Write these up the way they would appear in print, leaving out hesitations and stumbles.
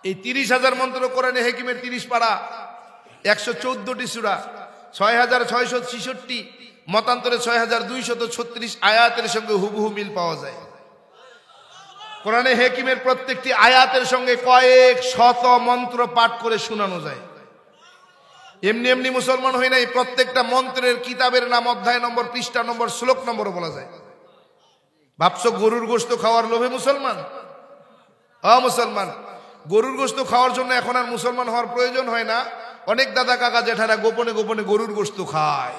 এই 30,000 মন্ত্র কোরআনে হাকিমের 30 পারা, 114টি সূরা, 6,666 মতান্তরে 6,236 আয়াতের সঙ্গে হুবহু মিল পাওয়া যায়। কোরআনে হাকিমের প্রত্যেকটি আয়াতের সঙ্গে কয়েক শত মন্ত্র পাঠ করে শোনানো যায়। এমনি এমনি মুসলমান হই নাই, প্রত্যেকটা মন্ত্রের কিতাবের নাম, অধ্যায় নম্বর, পৃষ্ঠা নম্বর, শ্লোক নম্বর বলা যায়। ভাবছো গরুর গোশত খাওয়ার লোভে মুসলমান? মুসলমান, গরুর গোশত খাওয়ার জন্য এখন আর মুসলমান হওয়ার প্রয়োজন হয় না। অনেক দাদা কাকা জেঠারা গোপনে গোপনে গরুর গোশত খায়।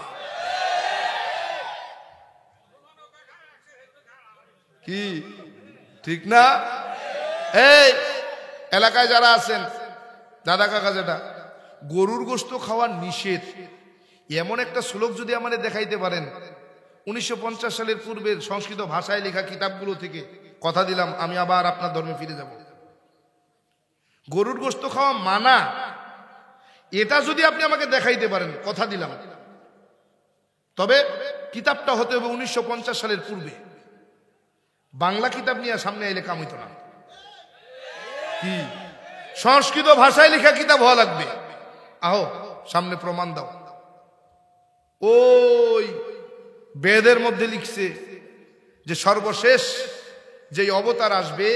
কি ঠিক না? এই এলাকায় যারা আছেন দাদা কাকা জেঠা, গরুর গোশত খাওয়ার নিষেধ এমন একটা শ্লোক যদি আমাদের দেখাইতে পারেন 1950 সালের পূর্বের সংস্কৃত ভাষায় লেখা কিতাবগুলো থেকে, কথা দিলাম আমি আবার আপনার ধর্মে ফিরে যাব। গরুর গোশত খাওয়া মানা, এটা যদি আপনি আমাকে দেখাইতে পারেন, কথা দিলাম, তবে কিতাবটা হতে হবে 1950 সালের পূর্বে। বাংলা কিতাব নিয়ে সামনে আইলে কাম হইতো না। কি সংস্কৃত ভাষায় লেখা কিতাব হওয়া লাগবে। আহো সামনে প্রমাণ দাও। ওই বেদের মধ্যে লিখছে যে সর্বশেষ যেই অবতার আসবে,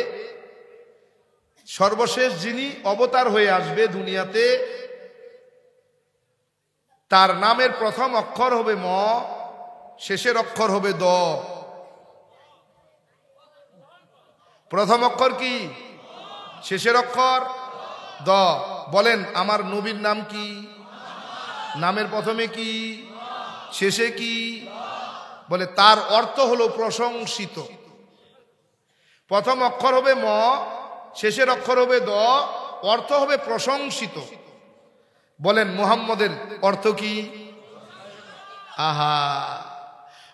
সর্বশেষ যিনি অবতার হয়ে আসবে দুনিয়াতে, তার নামের প্রথম অক্ষর হবে ম, শেষের অক্ষর হবে দ। প্রথম অক্ষর কি? শেষের অক্ষর দ। বলেন আমার নবীর নাম কি? নামের প্রথমে কি, শেষে কি? বলে তার অর্থ হলো প্রশংসিত। প্রথম অক্ষর হবে ম, শেষের অক্ষর হবে দ, অর্থ হবে প্রশংসিত। বলেন মুহাম্মদের অর্থ কি? আহা,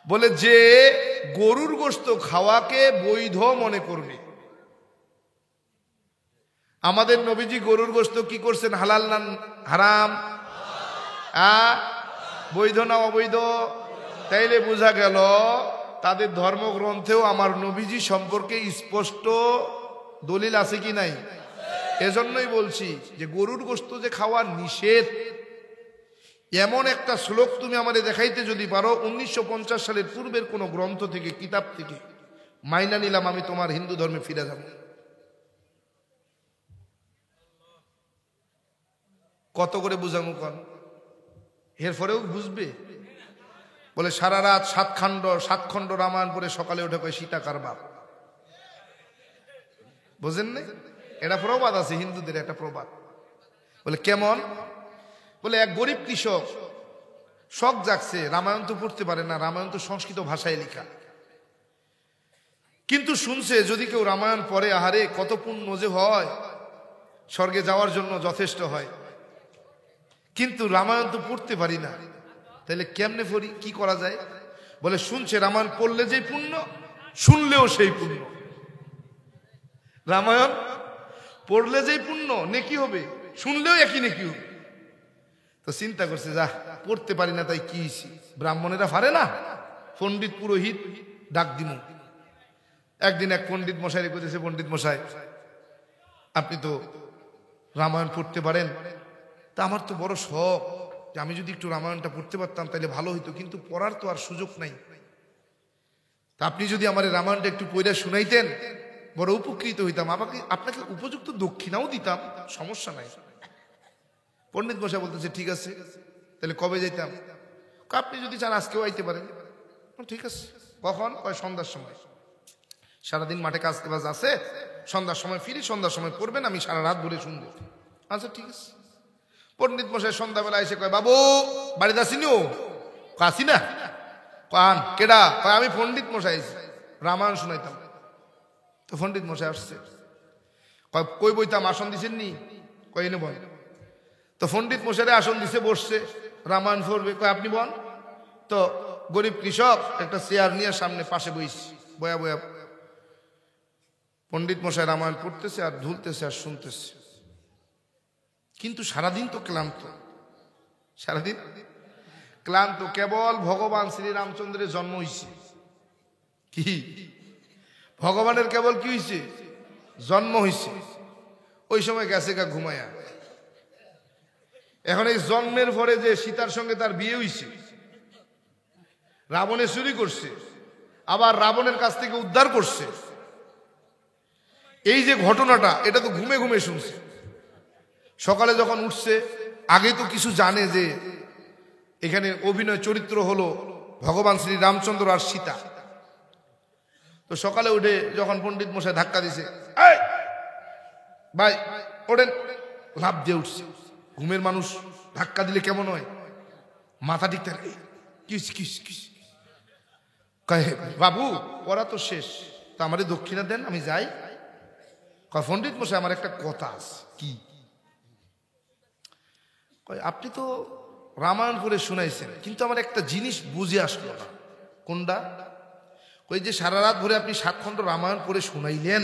বলে যে গরুর গোশত খাওয়াকে বৈধ মনে করবে। আমাদের নবীজি গরুর গোশত কি করছেন? হালাল না হারাম? বৈধ না অবৈধ? তাইলে বোঝা গেল তাদের ধর্মগ্রন্থেও আমার নবীজি সম্পর্কে স্পষ্ট দলিল আছে কি নাই? এজন্যই বলছি যে গরুর গোশত যে খাওয়া নিষেধ, এমন একটা শ্লোক তুমি আমাদের দেখাইতে যদি পারো 1950 সালের পূর্বের কোন গ্রন্থ থেকে, কিতাব থেকে, মাইনা নিলাম আমি তোমার হিন্দু ধর্মে ফিরে যাব। কত করে বুঝামু কন? এরপরেও বুঝবে? বলে সারা রাত 7 খণ্ড রামায়ণ পড়ে সকালে উঠে কয় সীতা কার বাপ। বুঝেন না? এটা প্রবাদ আছে হিন্দুদের, একটা প্রবাদ। বলে কেমন? বলে এক গরিব কৃষক শখ জাগছে, রামায়ণ তো পড়তে পারে না, রামায়ণ তো সংস্কৃত ভাষায় লেখা, কিন্তু শুনছে যদি কেউ রামায়ণ পড়ে, আহারে কত পুণ্য যে হয়, স্বর্গে যাওয়ার জন্য যথেষ্ট হয়। কিন্তু রামায়ণ তো পড়তে পারি না, তাহলে কেমনে পড়ি, কি করা যায়? বলে শুনছে রামায়ণ পড়লে যেই পুণ্য, শুনলেও সেই পুণ্য। রামায়ণ পড়লে যেই পুণ্য নেকি হবে, শুনলেও একই নেকি হবে। তো চিন্তা করছে যা পড়তে পারি না, তাই কি ব্রাহ্মণেরা পারে না, পণ্ডিত পুরোহিত ডাক দিমু। একদিন এক পণ্ডিত মশাই করেছে, পণ্ডিত মশাই আপনি তো রামায়ণ পড়তে পারেন, তা আমার তো বড় শখ যে আমি যদি একটু রামায়ণটা পড়তে পারতাম তাহলে ভালো হইতো, কিন্তু পড়ার তো আর সুযোগ নাই। তা আপনি যদি আমার রামায়ণটা একটু পড়ে শুনাইতেন বড় উপকৃত হইতাম, আপনাকে উপযুক্ত দক্ষিণাও দিতাম, সমস্যা নাই। পণ্ডিত মশাই বলতেছে ঠিক আছে, তাহলে কবে যাইতাম? আপনি যদি চান আজকেও আইতে পারেন। ঠিক আছে, কখন? কয় সন্ধ্যার সময়। সারাদিন মাঠে কাজ বাজ আছে, সন্ধ্যার সময় ফিরি, সন্ধ্যার সময় পড়বেন, আমি সারা রাত ধরে শুনবো। আচ্ছা ঠিক আছে। পণ্ডিত মশাই সন্ধ্যাবেলা এসে কয় বাবু বাড়িতে আসিনি? ও আসি না। কান কেডা? কয় আমি পণ্ডিত মশাই, রামায়ণ শুনাইতাম। তো পণ্ডিত মশাই আসছে, কয় কই বইতাম, আসন দিছেন নি? কয় এনে বল। তো পণ্ডিত মশাই আসন দিছে, বসছে, রামায়ণ পড়বে। কয় আপনি বল। তো গরিব কৃষক একটা চেয়ার নিয়ে সামনে পাশে বইস, বয়া বয়া পণ্ডিত মশাই রামায়ণ পড়তেছে আর ঝুলতেছে আর শুনতেছে। কিন্তু সারাদিন তো ক্লান্ত, সারাদিন ক্লান্ত। কেবল ভগবান শ্রীরামচন্দ্রের জন্ম হইছে। কি ভগবানের কেবল কি হইছে? জন্ম হইছে। ওই সময় গেছে গা ঘুমায়া। এখন এই জন্মের পরে যে সীতার সঙ্গে তার বিয়ে হইছে, রাবণে চুরি করছে, আবার রাবণের কাছ থেকে উদ্ধার করছে, এই যে ঘটনাটা এটা তো ঘুমে ঘুমে শুনছে। সকালে যখন উঠছে, আগে তো কিছু জানে যে এখানে অভিনয় চরিত্র হলো ভগবান শ্রী রামচন্দ্র আর সীতা। তো সকালে উঠে যখন পণ্ডিত মশাই ধাক্কা দিছে, এই ভাই ওঠেন, লাফ দিয়ে উঠছে। ঘুমের মানুষ ধাক্কা দিলে কেমন হয়, মাথা ঠিক থাকে। কিস কিস কিস কয়ে, বাবু পড়া তো শেষ, তো আমাদের দক্ষিণা দেন, আমি যাই। কয়, পণ্ডিত মশাই আমার একটা কথা আছে। কি? কয়, আপনি তো রামায়ণ করে শুনাইছেন, কিন্তু আমার একটা জিনিস বুঝে আসলো না। কোনটা? ওই যে সারা রাত ধরে আপনি 7 খণ্ড রামায়ণ করে শুনাইলেন,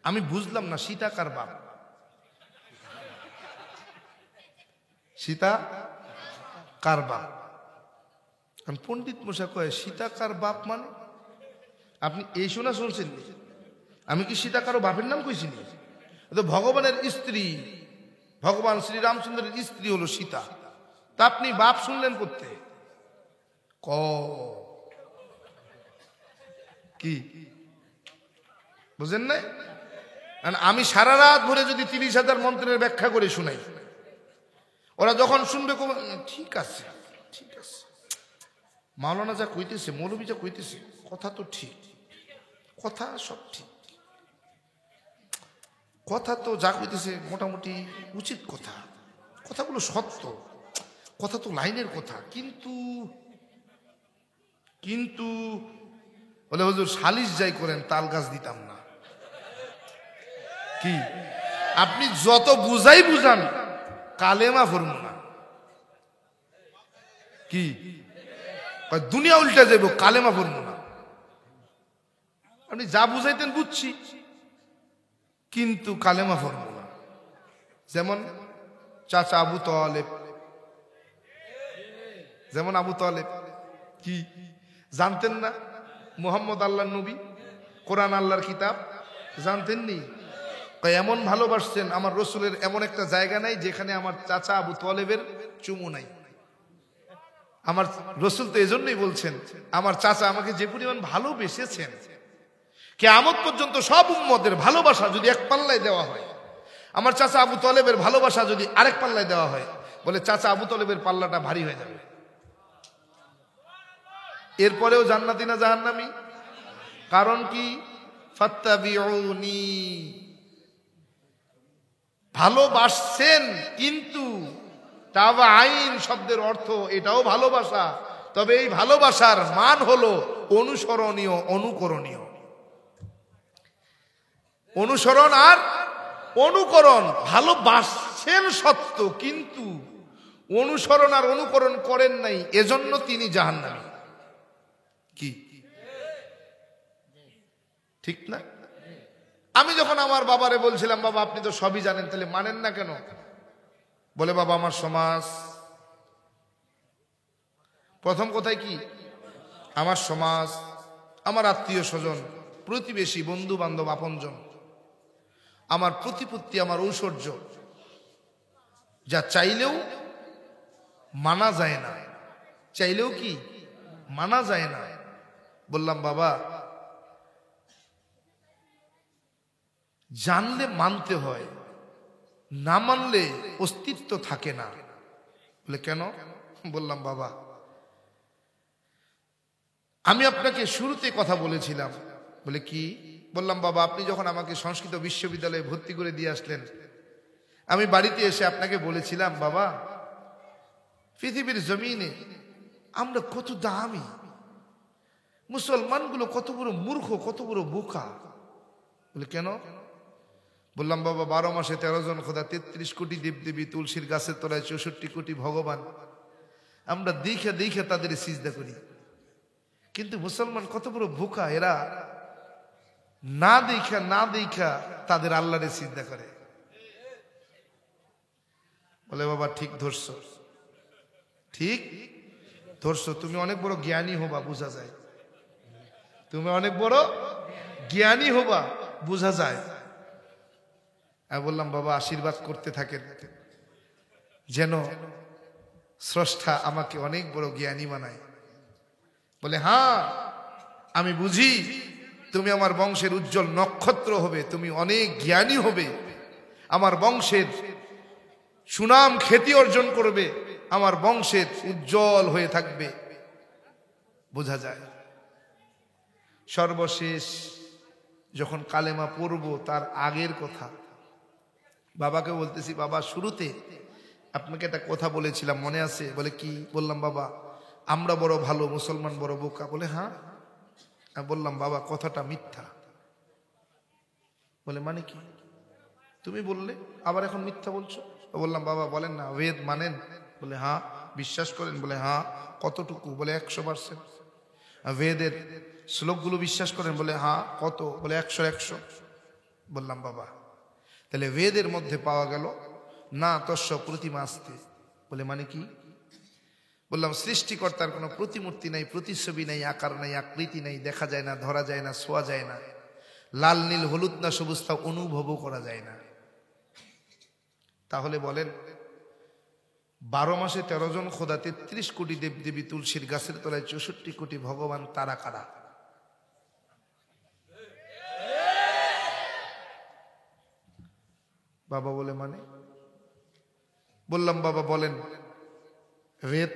আমি বুঝলাম না সীতা কার বাপ। সীতা কার বাপ? পণ্ডিত মশাই কয়, সীতা কার বাপ মানে? আপনি এই শোনা শুনছেন? আমি কি সীতা কারো বাপের নাম কইছি? তো ভগবানের স্ত্রী, ভগবান শ্রী রামচন্দ্রের স্ত্রী হলো সীতা, তা আপনি বাপ শুনলেন করতে? কি বুঝেন না? আমি সারা রাত ভরে যদি 30,000 মন্ত্রের ব্যাখ্যা করে শুনাই, ওরা যখন শুনবে ঠিক আছে ঠিক আছে, মাওলানা যা কইতেছে, মৌলবী যা কইতেছে, কথা তো ঠিক, কথা সব ঠিক, কথা তো যা কইতেছে মোটামুটি উচিত কথা, কথাগুলো সত্য, কথা তো লাইনের কথা, কিন্তু কিন্তু বলে হুজুর সালিশ যাই করেন তাল গাছ দিতাম না। কি? আপনি যত বুঝাই বুঝান, কালেমা ফরম না। কি? দুনিয়া উল্টে যাইব, কালেমা ফরম না। আপনি যা বুঝাইতেন বুঝছি, কিন্তু কালেমা ফরম না। যেমন চাচা আবু তালেব, যেমন আবু তালেব কি জানতেন না? মুহাম্মদ আল্লাহর নবী, কোরআন আল্লাহর কিতাব, জানতেননি? এমন ভালোবাসছেন, আমার রসুলের এমন একটা জায়গা নাই যেখানে আমার চাচা আবু তালেবের চুমু নাই। আমার রসুল তো এজন্যই বলছেন, আমার চাচা আমাকে যে পরিমাণ ভালোবেসেছেন, কিয়ামত পর্যন্ত সব উম্মতের ভালোবাসা যদি এক পাল্লায় দেওয়া হয়, আমার চাচা আবু তালেবের ভালোবাসা যদি আরেক পাল্লায় দেওয়া হয়, বলে চাচা আবু তালেবের পাল্লাটা ভারী হয়ে যাবে। এরপরেও জান্নাতি না জাহান্নামী? কারণ কি? ফাত্তাবিউনি, ভালোবাসছেন, কিন্তু তাওবা আইন শব্দের অর্থ এটাও ভালোবাসা, তবে এই ভালোবাসার মান হলো অনুসরণীয়, অনুকরণীয়। অনুসরণ আর অনুকরণ, ভালোবাসছেন সত্য, কিন্তু অনুসরণ আর অনুকরণ করেন নাই, এজন্য তিনি জাহান্নামী। কি ঠিক না? আমি যখন আমার বাবারে বলছিলাম, বাবা আপনি তো সবই জানেন, তাহলে মানেন না কেন? বলে, বাবা আমার সমাজ, প্রথম কথায় কি? আমার সমাজ, আমার আত্মীয় স্বজন, প্রতিবেশী, বন্ধু বান্ধব, আপনজন, আমার প্রতিপত্তি, আমার ঐশ্বর্য, যা চাইলেও মানা যায় না, চাইলেও কি মানা যায় না। বললাম, বাবা জানলে মানতে হয়, না মানলে অস্তিত্ব থাকে না। বলে কেন? বললাম, বাবা আমি আপনাকে শুরুতে কথা বলেছিলাম। বলে কি? বললাম, বাবা আপনি যখন আমাকে সংস্কৃত বিশ্ববিদ্যালয়ে ভর্তি করে দিয়ে আসলেন, আমি বাড়িতে এসে আপনাকে বলেছিলাম, বাবা পৃথিবীর জমিনে আমরা কত দামি, মুসলমানগুলো কত বড় মূর্খ, কত বড় বোকা। বলে কেন? বললাম, বাবা 12 মাসে 13 জন খোদা, 33 কোটি দেবদেবী, তুলসীর গাছের তলায় 64 কোটি ভগবান, আমরা দেখে দেখে তাদের সিজদা করি, কিন্তু মুসলমান কত বড় বোকা, এরা না দেখা না দেখা তাদের আল্লাহরে সিজদা করে। বলে, বাবা ঠিক ধরছো, ঠিক ধরছো, তুমি অনেক বড় জ্ঞানী হবা, বোঝা যায়, তুমি অনেক বড় জ্ঞানী হবা, বোঝা যায়। আমি বললাম বাবা আশীর্বাদ করতে থাকেন যেন স্রষ্টা আমাকে অনেক বড় জ্ঞানী বানায়। বলে হ্যাঁ আমি বুঝি তুমি আমার বংশের উজ্জ্বল নক্ষত্র হবে, তুমি অনেক জ্ঞানী হবে, আমার বংশের সুনাম খ্যাতি অর্জন করবে, আমার বংশের উজ্জ্বল হয়ে থাকবে, বোঝা যায়। সর্বশেষ যখন কালেমা পড়ব তার আগের কথা বাবাকে বলতেছি, বাবা শুরুতে আপনাকে একটা কথা বলেছিলাম মনে আছে? বলে কি? বললাম বাবা আমরা বড় ভালো, মুসলমান বড় বোকা। বলে হ্যাঁ। বললাম বাবা কথাটা মিথ্যা। বলে মানে কি? তুমি বললে আবার এখন মিথ্যা বলছো। বললাম বাবা বলেন না, বেদ মানেন? বলে হ্যাঁ। বিশ্বাস করেন? বলে হ্যাঁ। কতটুকু? বলে 100%। বেদের শ্লোকগুলো বিশ্বাস করেন? বলে হ্যাঁ। কত? বলে 100। বললাম বাবা তাহলে বেদের মধ্যে পাওয়া গেল না তস্য প্রতিমা আসতে, বলে মানে কি? বললাম সৃষ্টিকর্তার কোনো প্রতিমূর্তি নাই, প্রতিছবি নাই, আকার নাই, আকৃতি নাই, দেখা যায় না, ধরা যায় না, ছোঁয়া যায় না, লাল নীল হলুদ না সবুজ তা অনুভবও করা যায় না। তাহলে বলেন 12 মাসে 13 জন খোদা, 33 কোটি দেবদেবী, তুলসীর গাছের তলায় 64 কোটি ভগবান, তারা কারা? বাবা বলে মানে? বললাম বাবা বলেন বেদ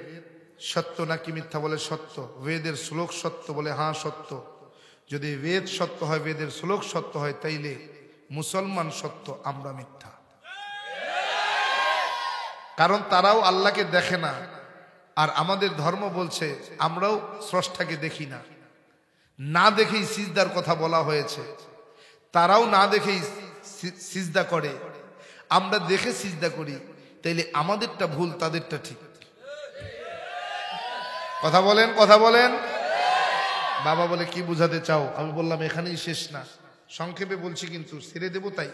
সত্য নাকি মিথ্যা? বলে সত্য। বেদের শ্লোক সত্য? বলে হ্যাঁ সত্য। যদি বেদ সত্য হয়, বেদের শ্লোক সত্য হয়, তাইলে মুসলমান সত্য, আমরা মিথ্যা। কারণ তারাও আল্লাহকে দেখে না, আর আমাদের ধর্ম বলছে আমরাও স্রষ্টাকে দেখি না, না দেখেই সিজদার কথা বলা হয়েছে। তারাও না দেখেই সিজদা করে, আমরা দেখে সিজদা করি, তাইলে আমাদেরটা ভুল, তাদেরটা ঠিক। কথা বলেন, কথা বলেন। বাবা বলে কি বুঝাতে চাও? আমি বললাম এখানেই শেষ না, সংক্ষেপে বলছি কিন্তু ছেড়ে দেবো তাই।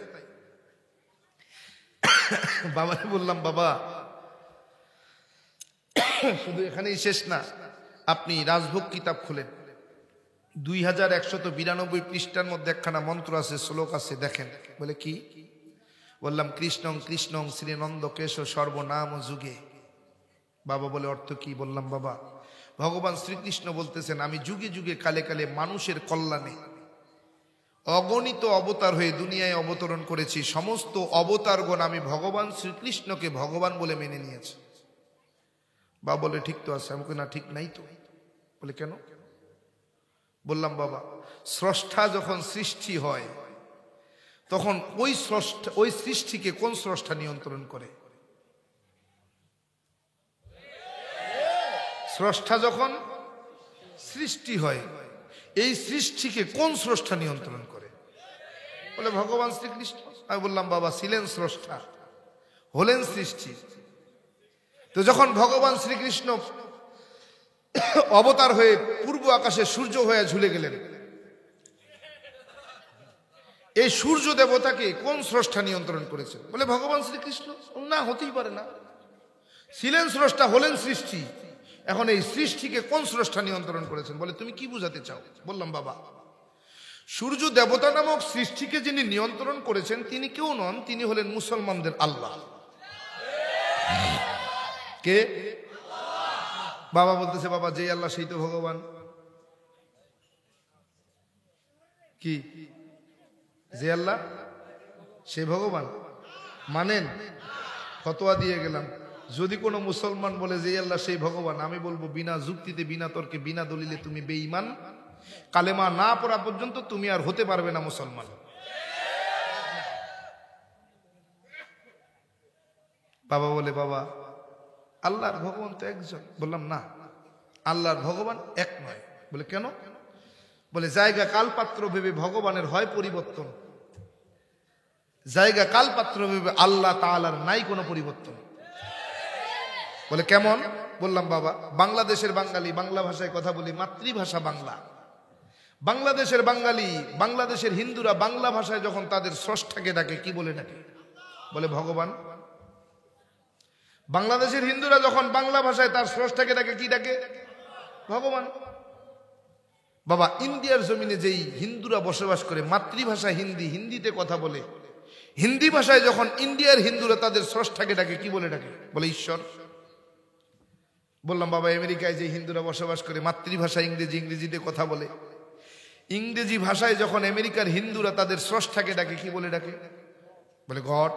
বাবাকে বললাম বাবা শুধু এখানেই শেষ না, আপনি রাজভোগ কিতাব খুলেন, 2192 পৃষ্ঠার মধ্যে একখানা মন্ত্র আছে, শ্লোক আছে, দেখেন। বলে কি? বললাম কৃষ্ণং কৃষ্ণং শ্রীনন্দ কেশ সর্বনাম যুগে। বাবা বলে অর্থ কি? বললাম বাবা ভগবান শ্রীকৃষ্ণ বলতেছেন আমি যুগে যুগে কালে কালে মানুষের কল্যাণে অগণিত অবতার হয়ে দুনিয়ায় অবতরণ করেছি, সমস্ত অবতারগণ আমি ভগবান শ্রীকৃষ্ণকে ভগবান বলে মেনে নিয়েছি। বাবা বলে ঠিক তো আছে। আমাকে না ঠিক নাই তো। বলে কেন? বললাম বাবা স্রষ্টা যখন সৃষ্টি হয় তখন ওই সৃষ্টিকে কোন স্রষ্টা নিয়ন্ত্রণ করে? স্রষ্টা যখন সৃষ্টি হয় এই সৃষ্টিকে কোন স্রষ্টা নিয়ন্ত্রণ করে? বলে ভগবান শ্রীকৃষ্ণ। আমি বললাম বাবা ছিলেন স্রষ্টা, হলেন সৃষ্টি, তো যখন ভগবান শ্রীকৃষ্ণ অবতার হয়ে পূর্ব আকাশে সূর্য হয়ে ঝুলে গেলেন, এই সূর্য দেবতাকে কোন স্রষ্টা নিয়ন্ত্রণ করেছেন? বলে ভগবান শ্রীকৃষ্ণ। না, হতেই পারে না। ছিলেন স্রষ্টা, হলেন সৃষ্টি, এখন এই সৃষ্টিকে কোন স্রষ্টা নিয়ন্ত্রণ করেছেন? বলে তুমি কি বুঝাতে চাও? বললাম বাবা সূর্য দেবতা নামক সৃষ্টিকে যিনি নিয়ন্ত্রণ করেছেন তিনি কেউ নন, তিনি হলেন মুসলমানদের আল্লাহ। কে? বাবা বলতেছে বাবা যে আল্লাহ সেই তো ভগবান। কি? যে আল্লাহ সে ভগবান মানেন? ফতোয়া দিয়ে গেলাম, যদি কোনো মুসলমান বলে যে আল্লাহ সেই ভগবান, আমি বলবো বিনা যুক্তিতে, বিনা তর্কে, বিনা দলিলে তুমি বেঈমান, কালেমা না পড়া পর্যন্ত তুমি আর হতে পারবে না মুসলমান। বাবা বলে বাবা আল্লাহর ভগবান তো একজন। বললাম না, আল্লাহর ভগবান এক নয়। বলে কেন? বলে জায়গা কাল পাত্র ভেবে ভগবানের হয় পরিবর্তন, জায়গা কাল পাত্র ভেবে আল্লাহ তাআলার নাই কোনো পরিবর্তন। বলে কেমন? বললাম বাবা বাংলাদেশের বাঙালি, বাংলা ভাষায় কথা বলি, মাতৃভাষা বাংলা। বাংলাদেশের বাঙালি, বাংলাদেশের হিন্দুরা বাংলা ভাষায় যখন তাদের স্রষ্টাকে ডাকে কি বলে ডাকে? বলে ভগবান। বাংলাদেশের হিন্দুরা যখন বাংলা ভাষায় তার স্রষ্টাকে ডাকে কি ডাকে? ভগবান। বাবা ইন্ডিয়ার জমিনে যেই হিন্দুরা বসবাস করে, মাতৃভাষা হিন্দি, হিন্দিতে কথা বলে, হিন্দি ভাষায় যখন ইন্ডিয়ার হিন্দুরা তাদের স্রষ্টাকে ডাকে কি বলে ডাকে? বলে ঈশ্বর। বললাম বাবা আমেরিকায় যে হিন্দুরা বসবাস করে মাতৃভাষা ইংরেজি, ইংরেজিতে কথা বলে, ইংরেজি ভাষায় যখন আমেরিকার হিন্দুরা তাদের স্রষ্টাকে ডাকে কি বলে ডাকে? বলে গড।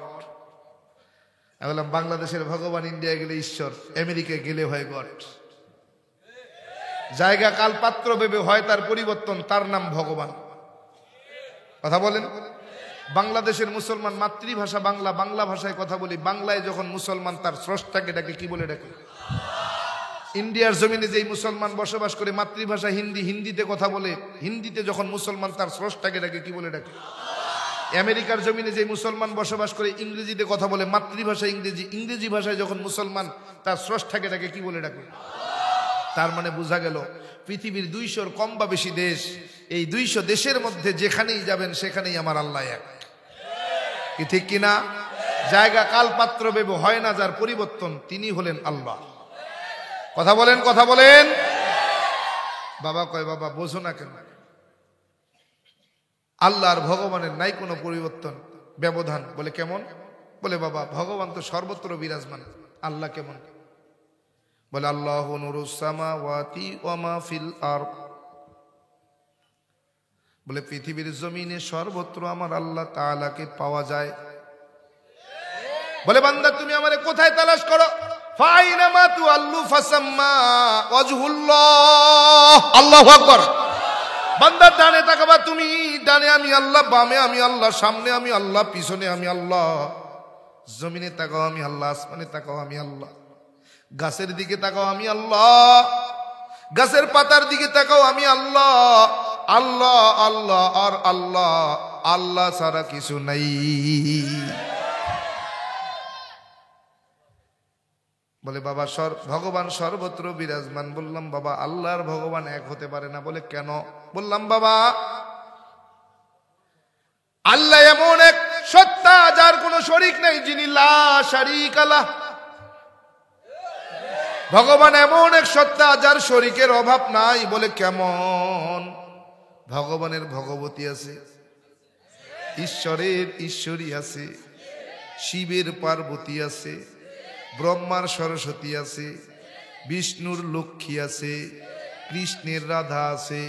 আমি বললাম বাংলাদেশের ভগবান ইন্ডিয়া গেলে ঈশ্বর, আমেরিকায় গেলে হয় গড। জায়গা কাল পাত্র ভেবে হয় তার পরিবর্তন, তার নাম ভগবান। কথা বলেন। বাংলাদেশের মুসলমান মাতৃভাষা বাংলা, বাংলা ভাষায় কথা বলি, বাংলায় যখন মুসলমান তার স্রষ্টাকে ডাকে কি বলে ডাকে? ইন্ডিয়ার জমিনে যেই মুসলমান বসবাস করে মাতৃভাষা হিন্দি, হিন্দিতে কথা বলে, হিন্দিতে যখন মুসলমান তার স্রষ্টাকে ডাকে কি বলে ডাকে? আমেরিকার জমিনে যে মুসলমান বসবাস করে ইংরেজিতে কথা বলে, মাতৃভাষা ইংরেজি, ইংরেজি ভাষায় যখন মুসলমান তার স্রষ্টাকে ডাকে কি বলে ডাকে? তার মানে বোঝা গেল পৃথিবীর 200-র কম বা বেশি দেশ, এই 200 দেশের মধ্যে যেখানেই যাবেন সেখানেই আমার আল্লাহ এক। কি ঠিক কিনা? জায়গা কাল পাত্র ভেবে হয় না যার পরিবর্তন, তিনি হলেন আল্লাহ। কথা বলেন, কথা বলেন। বাবা কয় বাবা বোঝো না কেন? আল্লাহ আর ভগবানের নাই কোনো পরিবর্তন, ব্যবধান। বলে কেমন? বলে বাবা ভগবান তো সর্বত্র বিরাজমান, আল্লাহ কেমন? বলে আল্লাহু নূরুস সামাওয়াতি ওয়া মা ফিল আরদ। বলে পৃথিবীর জমিনে সর্বত্র আমার আল্লাহ তাআলাকে পাওয়া যায়। বলে বান্দা তুমি আমারে কোথায় তালাশ করো? ফাইনামা তুআল্লু ফাসাম্মা ওয়াজহুল্লাহ। আল্লাহু আকবার। বান্দা ডানে তাকাবা তুমি, ডানে আমি আল্লাহ, বামে আমি আল্লাহ, সামনে আমি আল্লাহ, পিছনে আমি আল্লাহ। জমিনে তাকাও আমি আল্লাহ, আসমানে তাকাও আমি আল্লাহ। গাছের দিকে তাকাও আমি আল্লাহ, গাছের পাতার দিকে তাকাও আমি আল্লাহ। আল্লাহ আল্লাহ আর আল্লাহ, আল্লাহ ছাড়া কিছু নাই। বলে বাবা ভগবান সর্বত্র বিরাজমান। বললাম বাবা আল্লাহর ভগবান এক হতে পারে না। বলে কেন? বললাম বাবা আল্লাহ এমন এক সত্তা যার কোনো শরীক নেই, যিনি লা শারীকা লাহ। ভগবান এমন এক সত্তা যার শরীকের অভাব নাই। বলে কেমন? ভগবানের ভগবতী আছে, ঈশ্বরের ঈশ্বরী আছে, শিবের পার্বতী আছে, ব্রহ্মার সরস্বতী আছে, বিষ্ণুর লক্ষ্মী আছে, কৃষ্ণের রাধা আছে।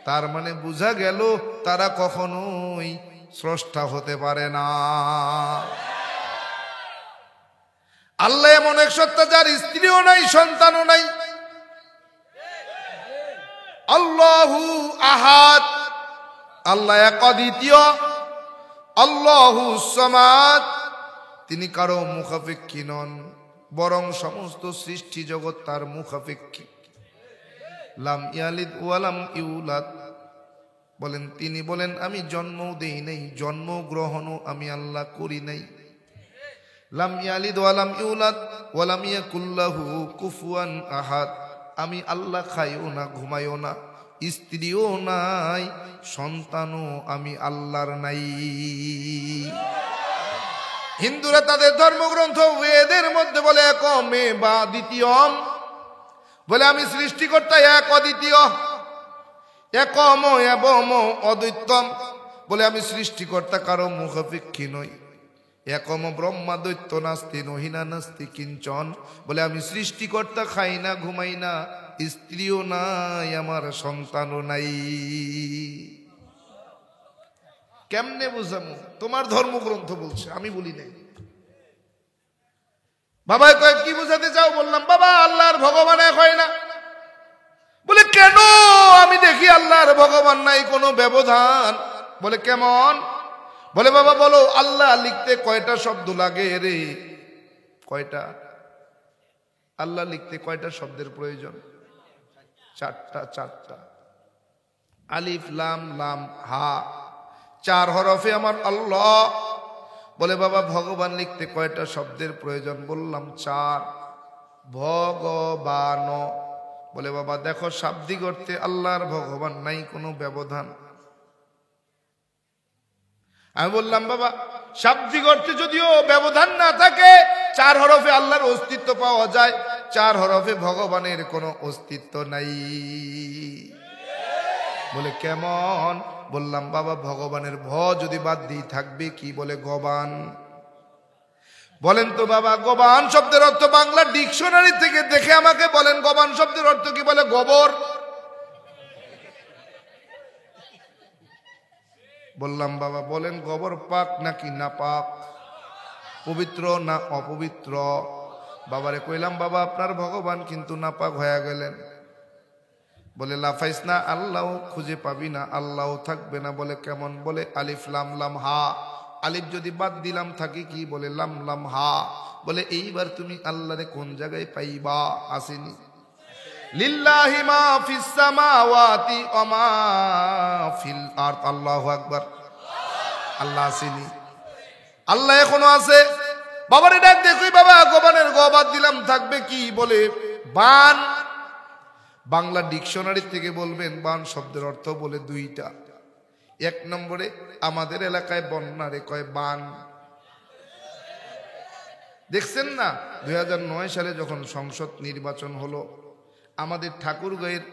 তার মানে বোঝা গেল তারা কখনোই স্রষ্টা হতে পারে না। আল্লাহ এমন এক সত্তা যার স্ত্রীও নাই, সন্তানও নাই। আল্লাহু আহাদ, আল্লাহ এক অদ্বিতীয়। আল্লাহু সামাদ, তিনি কারো মুখাপেক্ষী নন, বরং সমস্ত সৃষ্টি জগৎ তার মুখাপেক্ষী। লাম ইয়ালিদ ওয়ালাম ইউলাদ, বলেন তিনি বলেন আমি জন্মও দেই নাই, জন্মগ্রহণও আমি আল্লাহ করি নাই। লাম ইয়ালিদ ওয়ালাম ইউলাদ ওয়ালাম ইয়াকুল লাহু কুফুয়ান আহাদ, আমি আল্লাহ খাইও না, ঘুমাইও না, স্ত্রীও নাই, সন্তানও আমি আল্লাহর নাই। হিন্দুরা তাদের ধর্মগ্রন্থ বেদের মধ্যে বলে একমে বা দ্বিতীয়ম, বলে আমি সৃষ্টিকর্তা এক অদ্বিতীয়, একম এবং অদ্বৈতম, বলে আমি সৃষ্টিকর্তা কারো মুখাপেক্ষী নই। একম ব্রহ্মা দৈত্য নাস্তি নহিনা নাস্তি কিঞ্চন, বলে আমি সৃষ্টিকর্তা, খাই না, ঘুমাই না, স্ত্রীও নাই, আমার সন্তানও নাই। কেমনে বুঝামু? তোমার ধর্মগ্রন্থ বলছে, আমি বলি নাই। বাবা কয় কি বুঝাতে চাও? বললাম বাবা আল্লাহর ভগবান এক হয় না। বলে কেন? আমি দেখি আল্লাহর ভগবান নাই, কোনো ব্যবধান। বলে কেমন? বলে বাবা বলো আল্লাহ লিখতে কয়টা শব্দ লাগে রে? কয়টা? আল্লাহ লিখতে কয়টা শব্দের প্রয়োজন? 4টা। 4টা। আলিফ লাম লাম হা, 4 হরফে আমার আল্লাহ। বলে বাবা ভগবান লিখতে কয়টা শব্দের প্রয়োজন? বললাম 4। ভগবান। বলে বাবা দেখো শাব্দিক অর্থে আল্লাহর ভগবান নাই, কোনো ব্যবধান। আমি বললাম বাবা শাব্দিক অর্থে যদিও ব্যবধান না থাকে, 4 হরফে আল্লাহর অস্তিত্ব পাওয়া যায়, 4 হরফে ভগবানের কোনো অস্তিত্ব নাই। বলে কেমন? বললাম বাবা ভগবানের ভ যদি বাদ দিই থাকবে কি? বলে গবান। বলেন তো বাবা গবান শব্দের অর্থ বাংলা ডিকশনারি থেকে দেখে আমাকে বলেন গবান শব্দের অর্থ কি? বলে গোবর। বললাম বাবা বলেন গোবর পাক নাকি না পাক, পবিত্র না অপবিত্র? বাবারে কইলাম বাবা আপনার ভগবান কিন্তু নাপাক হয়ে গেলেন। বলে লাফাইস না, আল্লাহ খুঁজে পাবি না, আল্লাহ থাকবে না। বলে কেমন? বলে আলিফ লাম লাম হা, আলিফ যদি বাদ দিলাম থাকি কি? বলে লাম লাম হা। বলে এইবার তুমি আল্লাহরে কোন জায়গায় পাইবা? আসেনি? লিল্লাহি মা ফিস সামাওয়াতি ওয়া মা ফিল আরদ। আল্লাহু আকবার। আল্লাহ আসেনি? আল্লাহ এখনো আছে। বাবারে ডাক দেখুই বাবা গোবানের গ বাদ দিলাম থাকবে কি? বলে বান। বাংলা ডিকশনারি থেকে বলবেন বান শব্দের অর্থ বলে দুইটা। এক নম্বরে আমাদের এলাকায় বন্যারে কয় বান। দেখছেন না 2009 সালে যখন সংসদ নির্বাচন হলো, আমাদের ঠাকুরগাঁয়ের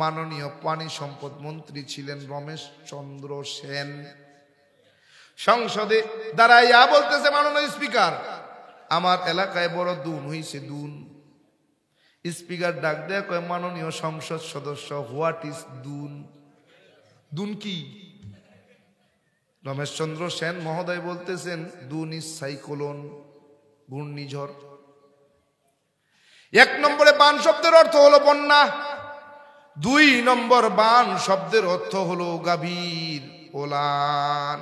মাননীয় পানি সম্পদ মন্ত্রী ছিলেন রমেশ চন্দ্র সেন। সংসদে দাঁড়াইয়া বলতেছে মাননীয় স্পিকার আমার এলাকায় বড় দুন হইছে দুন। স্পিকার ডাক দেয়া কয় মাননীয় সংসদ সদস্য হোয়াট ইজ দুন? দুন কি? রমেশ চন্দ্র সেন মহোদয় বলতেছেন দুন ইজ সাইক্লোন, ঘূর্ণিঝড়। এক নম্বরে বান শব্দের অর্থ হলো বন্যা। দুই নম্বর বান শব্দের অর্থ হলো গাভীর ওলান।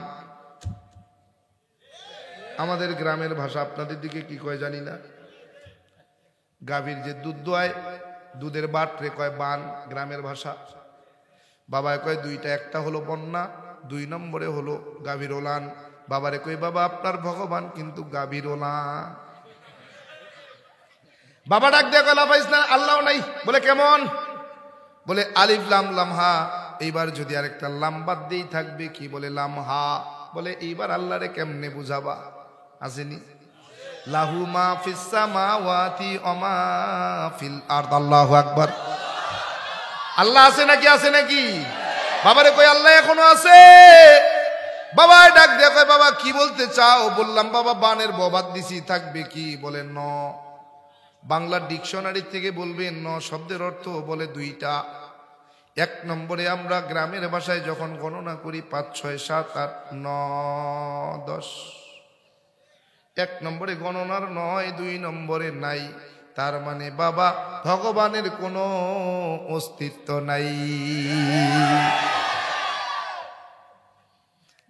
আমাদের গ্রামের ভাষা আপনাদের দিকে কি কয় জানি না। গাভীর যে দুধ দোয়ায় দুধের বাটরে কয় বান গ্রামের ভাষা। বাবায় কয় দুইটা, একটা হলো বন্যা, দুই নম্বরে হলো গাভীর ওলান। বাবারে কই বাবা আপনার ভগবান কিন্তু গাভীর ওলান। বাবা ডাক দিয়ে কয় লাফাইস না, আল্লাহ নাই। বলে কেমন? বলে আলিফ লাম লাম হা। এইবার যদি আরেকটা লাম বাদ দিই থাকবে কি? বলে লাম হা। বলে এইবার আল্লাহরে কেমনে বুঝাবা? আসেনি? লাহু মা ফিস সামাওয়াতি ওয়া মা ফিল আরদ। আল্লাহু আকবার। আল্লাহ আছে নাকি? আছে নাকি? বাবারে কই আল্লাহ এখনো আছে। বাবা ডাক দিয়ে কয় বাবা কি বলতে চাও? বললাম বাবা বানের ববাদ দিছি থাকবে কি? বলে ন। বাংলা ডিকশনারি থেকে বলবেন ন শব্দের অর্থ বলে দুইটা। এক নম্বরে আমরা গ্রামের ভাষায় যখন গণনা করি 5 6 7 8 9 10, এক নম্বরে গণনার নয়, দুই নম্বরে নাই। তার মানে বাবা ভগবানের কোনো অস্তিত্ব নাই।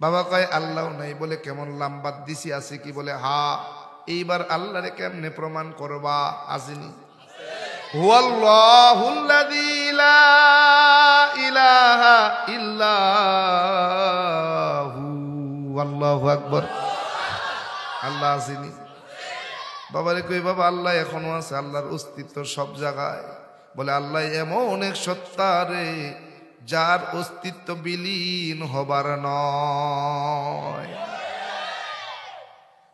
বাবা কয় আল্লাহ নাই। বলে কেমন? লাম্বাদ দিছি আছে কি? বলে হা। এইবার আল্লাহরে কেমনে প্রমাণ করবা? আসেনি? হুয়াল্লাহুল্লাযী লা ইলাহা ইল্লাহু। আল্লাহু আকবার। আল্লাহ আসেনি? বাবারে কই বাবা আল্লাহ এখনো আছে, আল্লাহর অস্তিত্ব সব জায়গায়। বলে আল্লাহ এমন এক সত্তা রে যার অস্তিত্ব বিলীন হবার নয়।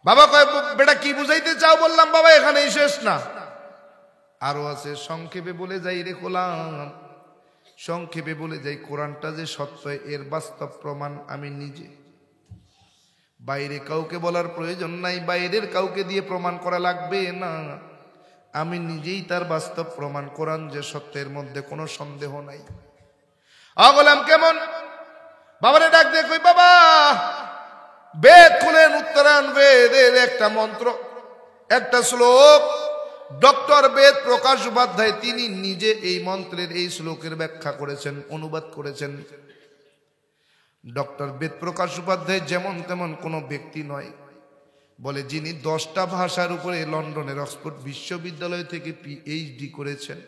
বাবা কয় বেটা কি বুঝাইতে চাও? বললাম বাবা এখানেই শেষ না, আরো আছে। সংক্ষেপে বলে যাই রে গোলাম, সংক্ষেপে বলে যাই কোরআনটা যে সত্য এর বাস্তব প্রমাণ আমি নিজে। বাইরে কাউকে বলার প্রয়োজন নাই, বাইরের কাউকে দিয়ে প্রমাণ করা লাগবে না। আমি নিজেই তার বাস্তব প্রমাণ। কোরআন যে সত্যের মধ্যে কোনো সন্দেহ নাই। বললাম কেমন? বাবারে ডাক দিয়ে কই বাবা বেদ খুলেন, উত্তরায়ণ বেদের একটা মন্ত্র, একটা শ্লোক। ডক্টর বেদ প্রকাশ উপাধ্যায় তিনি নিজে এই মন্ত্রের এই শ্লোকের ব্যাখ্যা করেছেন, অনুবাদ করেছেন। ডক্টর বেদ প্রকাশ উপাধ্যায় যেমন তেমন কোনো ব্যক্তি নয়। বলে যিনি 10টা ভাষার উপরে লন্ডনের অক্সফোর্ড বিশ্ববিদ্যালয় থেকে পিএইচডি করেছেন।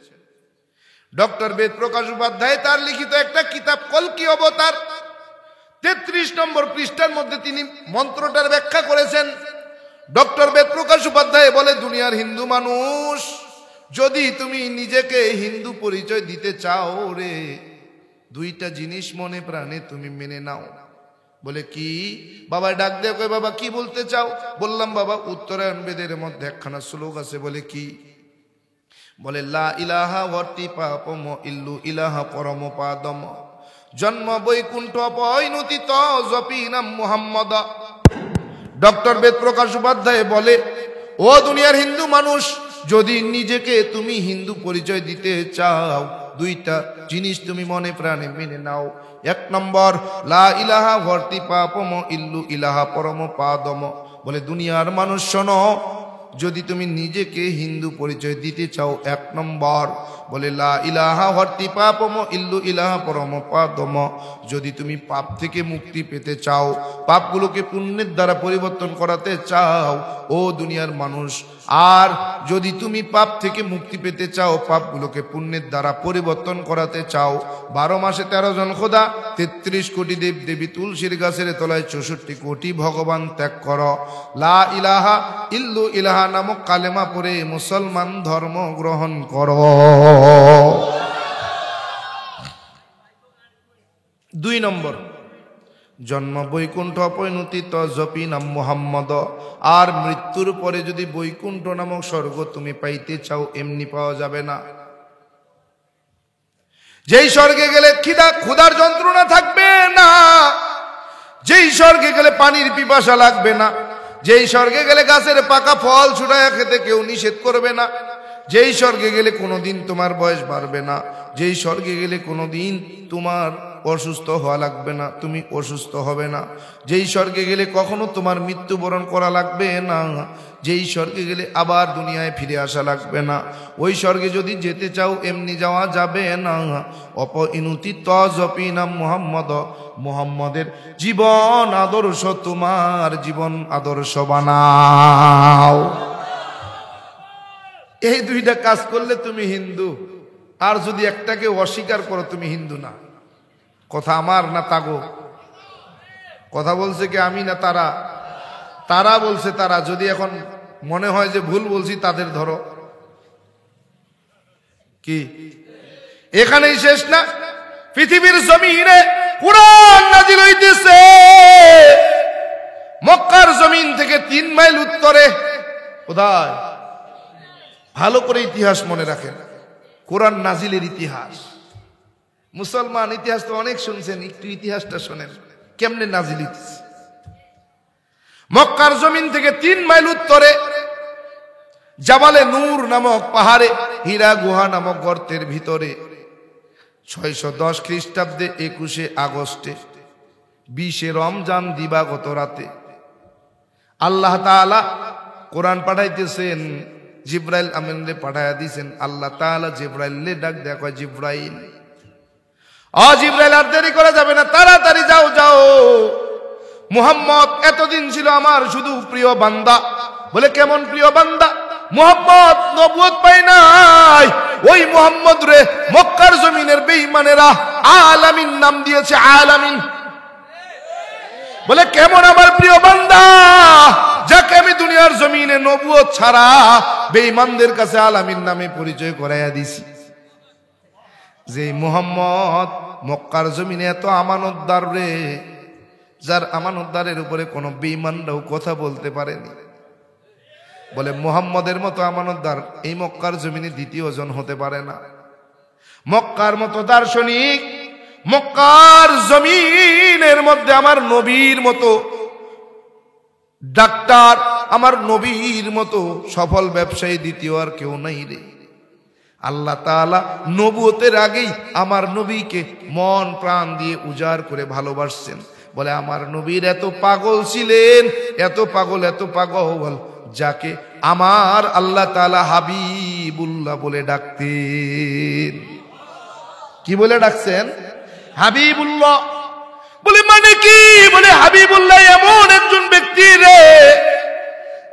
ডক্টর বেদ প্রকাশ উপাধ্যায় তার লিখিত একটা কিতাব কল্কি অবতার 33 নম্বর পৃষ্ঠার মধ্যে তিনি মন্ত্রটার ব্যাখ্যা করেছেন। ডক্টর বেদ প্রকাশ উপাধ্যায় বলে দুনিয়ার হিন্দু মানুষ, যদি তুমি নিজেকে হিন্দু পরিচয় দিতে চাও রে, দুইটা জিনিস মনে প্রাণে তুমি মেনে নাও। বলে কি? বাবা ডাক দিয়ে কয় বাবা কি বলতে চাও? বললাম বাবা উত্তরায়ণ বেদের মধ্যে একখানা শ্লোক আছে। বলে কি? বলে লা ইলাহা ওয়াতি পাপম ইল্লু ইলাহা পরম পাদম। জন্ম বৈকুণ্ঠ পয়নতি ত জপি নাম মুহাম্মদ। ডক্টর বেদপ্রকাশ উপাধ্যায় বলে, ও দুনিয়ার হিন্দু মানুষ, যদি নিজেকে তুমি হিন্দু পরিচয় দিতে চাও, দুইটা জিনিস তুমি মনে প্রাণে মেনে নাও। এক নম্বর, লা ইলাহা ভর্তি পাপম ইল্লু ইলাহা পরম পাদম। বলে দুনিয়ার মানুষ শোনো, যদি তুমি নিজেকে হিন্দু পরিচয় দিতে চাও, এক নম্বর বলে লা ইলাহা ভর্তি পাপম ইল্লু ইলাহা পরম পাদম। যদি তুমি পাপ থেকে মুক্তি পেতে চাও, পাপগুলোকে পুণ্যের দ্বারা পরিবর্তন করাতে চাও ও দুনিয়ার মানুষ, আর যদি তুমি পাপ থেকে মুক্তি পেতে চাও, পাপগুলোকে পুণ্যের দ্বারা পরিবর্তন করাতে চাও, 12 মাসে 13 জন খোদা, 33 কোটি দেব দেবী, তুলসীর গাছের তলায় 64 কোটি ভগবান ত্যাগ করো, লা ইলাহা ইল্লু ইলাহা নামক কালেমা পড়ে মুসলমান ধর্ম গ্রহণ করো। 2 নম্বর, জন্ম বৈকুণ্ঠ পরিণতি ত জপি নাম মুহাম্মদ। আর মৃত্যুর পরে যদি বৈকুণ্ঠ নামক স্বর্গ তুমি পাইতে চাও, এমনি পাওয়া যাবে না। যেই স্বর্গে গেলে ক্ষুধার যন্ত্রণা থাকবে না, যেই স্বর্গে গেলে পানির পিপাসা লাগবে না, যেই স্বর্গে গেলে গাছের পাকা ফল ছুটায়া খেতে কেউ নিষেধ করবে না, যেই স্বর্গে গেলে কোনোদিন তোমার বয়স বাড়বে না, যেই স্বর্গে গেলে কোনোদিন তোমার অসুস্থ হওয়া লাগবে না, তুমি অসুস্থ হবে না, যেই স্বর্গে গেলে কখনো তোমার মৃত্যুবরণ করা লাগবে না, যেই স্বর্গে গেলে আবার দুনিয়ায় ফিরে আসা লাগবে না, ওই স্বর্গে যদি যেতে চাও এমনি যাওয়া যাবে না। অপইনুতি ত জপি নাম মুহাম্মদ। মুহাম্মদের জীবন আদর্শ তোমার জীবন আদর্শ বানাও। এই 2টা কাজ করলে তুমি হিন্দু। আর যদি একটাকে অস্বীকার করো, তুমি হিন্দু না। কথা আমার না তাগো? কথা বলছে কি আমি না তারা? তারা বলছে তারা। যদি এখন মনে হয় যে ভুল বলছি, তাদের ধরো। কি এখানেই শেষ না? পৃথিবীর জমিনে কুরআন নাজিল হইতেছে মক্কার জমিন থেকে 3 মাইল উত্তরে। কোথায়? ভালো করে ইতিহাস মনে রাখেন, কোরআন নাজিলের ইতিহাস। মুসলমান ইতিহাস তো অনেক শুনছেন, একটু ইতিহাসটা শোনেন কেমনে নাজিল হইতেছে। মক্কার জমিন থেকে 3 মাইল উত্তরে জাবালে নূর নামক পাহাড়ে, হীরা গুহা নামক গর্তের ভিতরে 610 খ্রিস্টাব্দে 21 আগস্টে 20 রমজান দিবাগত রাতে আল্লাহ তাআলা কোরআন পাঠাইতেছেন। জিব্রাইল আমিনরে পাঠায়া দিয়েছেন আল্লাহ তাআলা। জিব্রাইলরে ডাক দেয়া কয়, জিব্রাইল, জিব্রাইল আর দেরি করা যাবে না, তাড়াতাড়ি যাও যাও। মুহাম্মদ এতদিন ছিল আমার শুধু প্রিয় বান্দা। বলে কেমন প্রিয় বান্দা? মুহাম্মদ নবুয়ত পায় নাই, ওই মুহাম্মদ রে মক্কার জমিনের বেঈমানেরা আলামিন নাম দিয়েছে, আলামিন। বলে কেমন আমার প্রিয় বান্দা, যাকে আমি দুনিয়ার জমিনে নবুয়ত ছাড়া বেঈমানদের কাছে আলামিন নামে পরিচয় করাইয়া দিছি। যে মুহাম্মদ মক্কার জমিনে এত আমানতদার রে, যার আমানতদারের উপরে কোনো বেঈমানরাও কথা বলতে পারেনি। বলে মুহাম্মদের মতো আমানতদার এই মক্কার জমিনে দ্বিতীয় জন হতে পারে না। মক্কার মতো দার্শনিক, মক্কার জমিনের মধ্যে আমার নবীর মতো ডাক্তার, আমার নবীর মতো সফল ব্যবসায়ী দ্বিতীয় আর কেউ নাই রে। আল্লাহ তাআলা নবুয়তের আগেই আমার নবীকে মন প্রাণ দিয়ে উজাড় করে ভালোবাসছেন। বলে আমার নবীর এত পাগল ছিলেন, এত পাগল, এত পাগল, যাকে আমার আল্লাহ তাআলা হাবিবুল্লাহ বলে ডাকতেন। কি বলে ডাকছেন? হাবিবুল্লাহ। বলে মানে কি? বলে হাবিবুল্লাহ এমন একজন ব্যক্তি রে,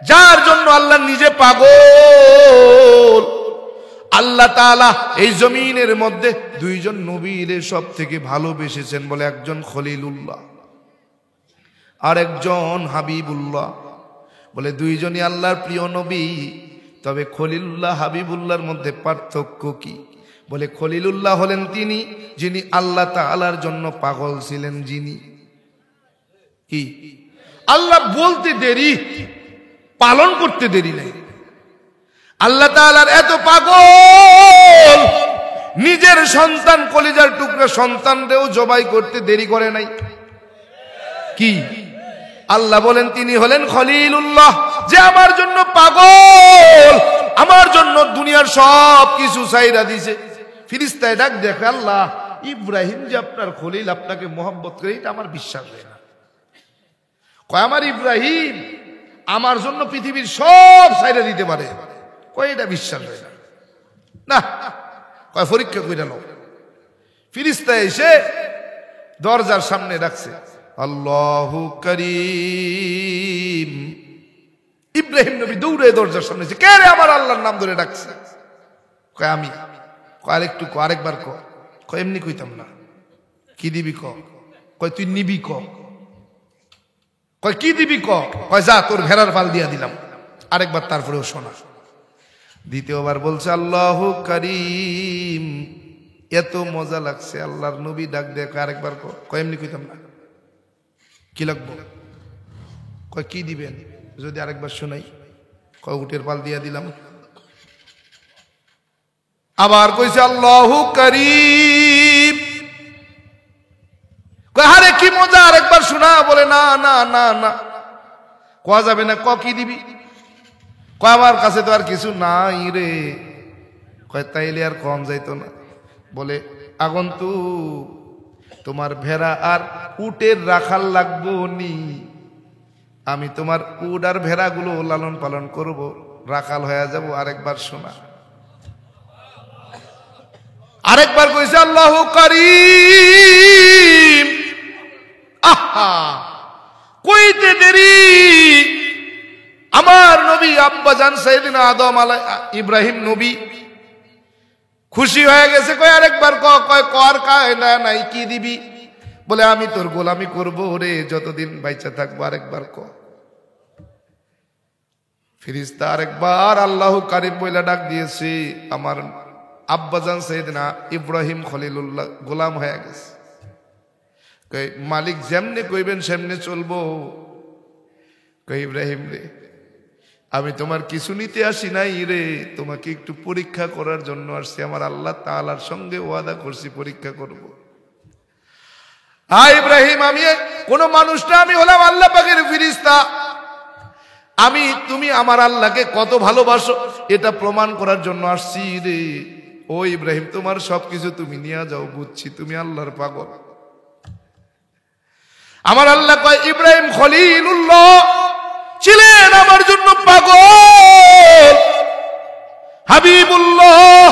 যার জন্য আল্লাহ নিজে পাগল। আল্লাহ তাআলা এই জমিনের মধ্যে 2 জন নবীরে সব থেকে ভালোবেসেছেন। বলে একজন খলিলুল্লাহ আর একজন হাবিবুল্লাহ। বলে 2 জনই আল্লাহর প্রিয় নবী। তবে খলিলুল্লাহ হাবিবুল্লাহর মধ্যে পার্থক্য কি? বলে খলিলুল্লাহ হলেন তিনি যিনি আল্লাহ তাআলার জন্য পাগল ছিলেন, যিনি কি আল্লাহ বলতে দেরি, পালন করতে দেরি নাই। আল্লাহ তাআলার এত পাগল, নিজের সন্তান কলিজার টুকরা সন্তানরেও জবাই করতে দেরি করে নাই। কি আল্লাহ বলেন তিনি হলেন খলিলুল্লাহ, যে আমার জন্য পাগল, আমার জন্য দুনিয়ার সব কিছু ছাইরা দিছে। ফিরিস্তায় ডাক দেখে, আল্লাহ ইব্রাহিম যে আপনার খলিল, আপনাকে মোহাব্বত করে, এটা আমার বিশ্বাস হয় না। কয় আমার ইব্রাহিম আমার জন্য পৃথিবীর সব ছাইরা দিতে পারে, কয় এটা বিশ্বাস হয় না। না, কয় পরীক্ষা কইরা নাও। ফিরিস্তা এসে দরজার সামনে রাখছে, আল্লাহু করিম। ইব্রাহিম নবী দৌড়ে দরজার সামনে এসে, কে রে আমার আল্লাহর নাম ধরে ডাকছে? কয় আমি। কয় আরেকটু ক, আরেকবার ক। কয় এমনি কইতাম না। কি দিবি ক? কয় তুই নিবি ক। কয় কি দিবি ক? কয় যা তোর ভেড়ার পাল দিয়া দিলাম। আরেকবার তারপরেও শোনা। দ্বিতীয়বার বলছে আল্লাহু করিম। এত মজা লাগছে, আল্লাহর নবী ডাক দেখ, আরেকবার ক। কয় এমনি কইতাম না। কি লাগবো? কয় কি দিবেন? যদি আরেকবার শোনাই। কয় উটের পাল দিয়া দিলাম। আবার কইছে আল্লাহু করিম। কয় আরে কি মজা, আরেকবার শোনা। বলে না না না না, কোয়া যাবে না। ক কি দিবি? কয় আমার কাছে তো আর কিছু নাই রে। কয় তাইলে আর কম যাইতো না। বলে আগন্তুক, তোমার ভেড়া আর উটের রাখাল লাগবো নি, আমি তোমার উট আর ভেড়াগুলো লালন পালন করব, রাখাল হয়ে যাব। আরেকবার শোনা। আরেকবার কইছে আল্লাহু করিম। আহা, কইতে দেরি আমার নবী আব্বাজান সাইয়েদিনা আদম ইব্রাহিম নবী খুশি হয়ে গেছে। কয় আরেকবার ক। কয় কর কায় না নাই, কি দিবি? বলে আমি তোর গোলামি করব রে যতদিন বাইচা থাকবো। আরেকবার ক। ফিরিস্তা আরেকবার আল্লাহু কারিম বইলা ডাক দিয়েছে, আমার আব্বাজান সাইয়েদিনা ইব্রাহিম খলিলুল্লাহ গোলাম হয়ে গেছে। কই মালিক যেমনে কইবেন সেমনে চলবো। কই ইব্রাহিম রে, আমি তোমার কিছু নিতে আসি নাই রে, তোমাকে একটু পরীক্ষা করার জন্য আসছি। আমার আল্লাহ তাআলার সঙ্গে ওয়াদা করছি পরীক্ষা করব। হ্যাঁ ইব্রাহিম, আমি কোন মানুষ না, আমি হলাম আল্লাহ পাকের ফেরেশতা। তুমি আমার আল্লাহকে কত ভালোবাসো এটা প্রমাণ করার জন্য আসছি রে। ও ইব্রাহিম, তোমার সবকিছু তুমি নিয়ে যাও, বুঝছি তুমি আল্লাহর পাগল। আমার আল্লাহ কয় ইব্রাহিম খলিলুল্লাহ ছিলেন আমার জন্য পাগল, হাবিবুল্লাহ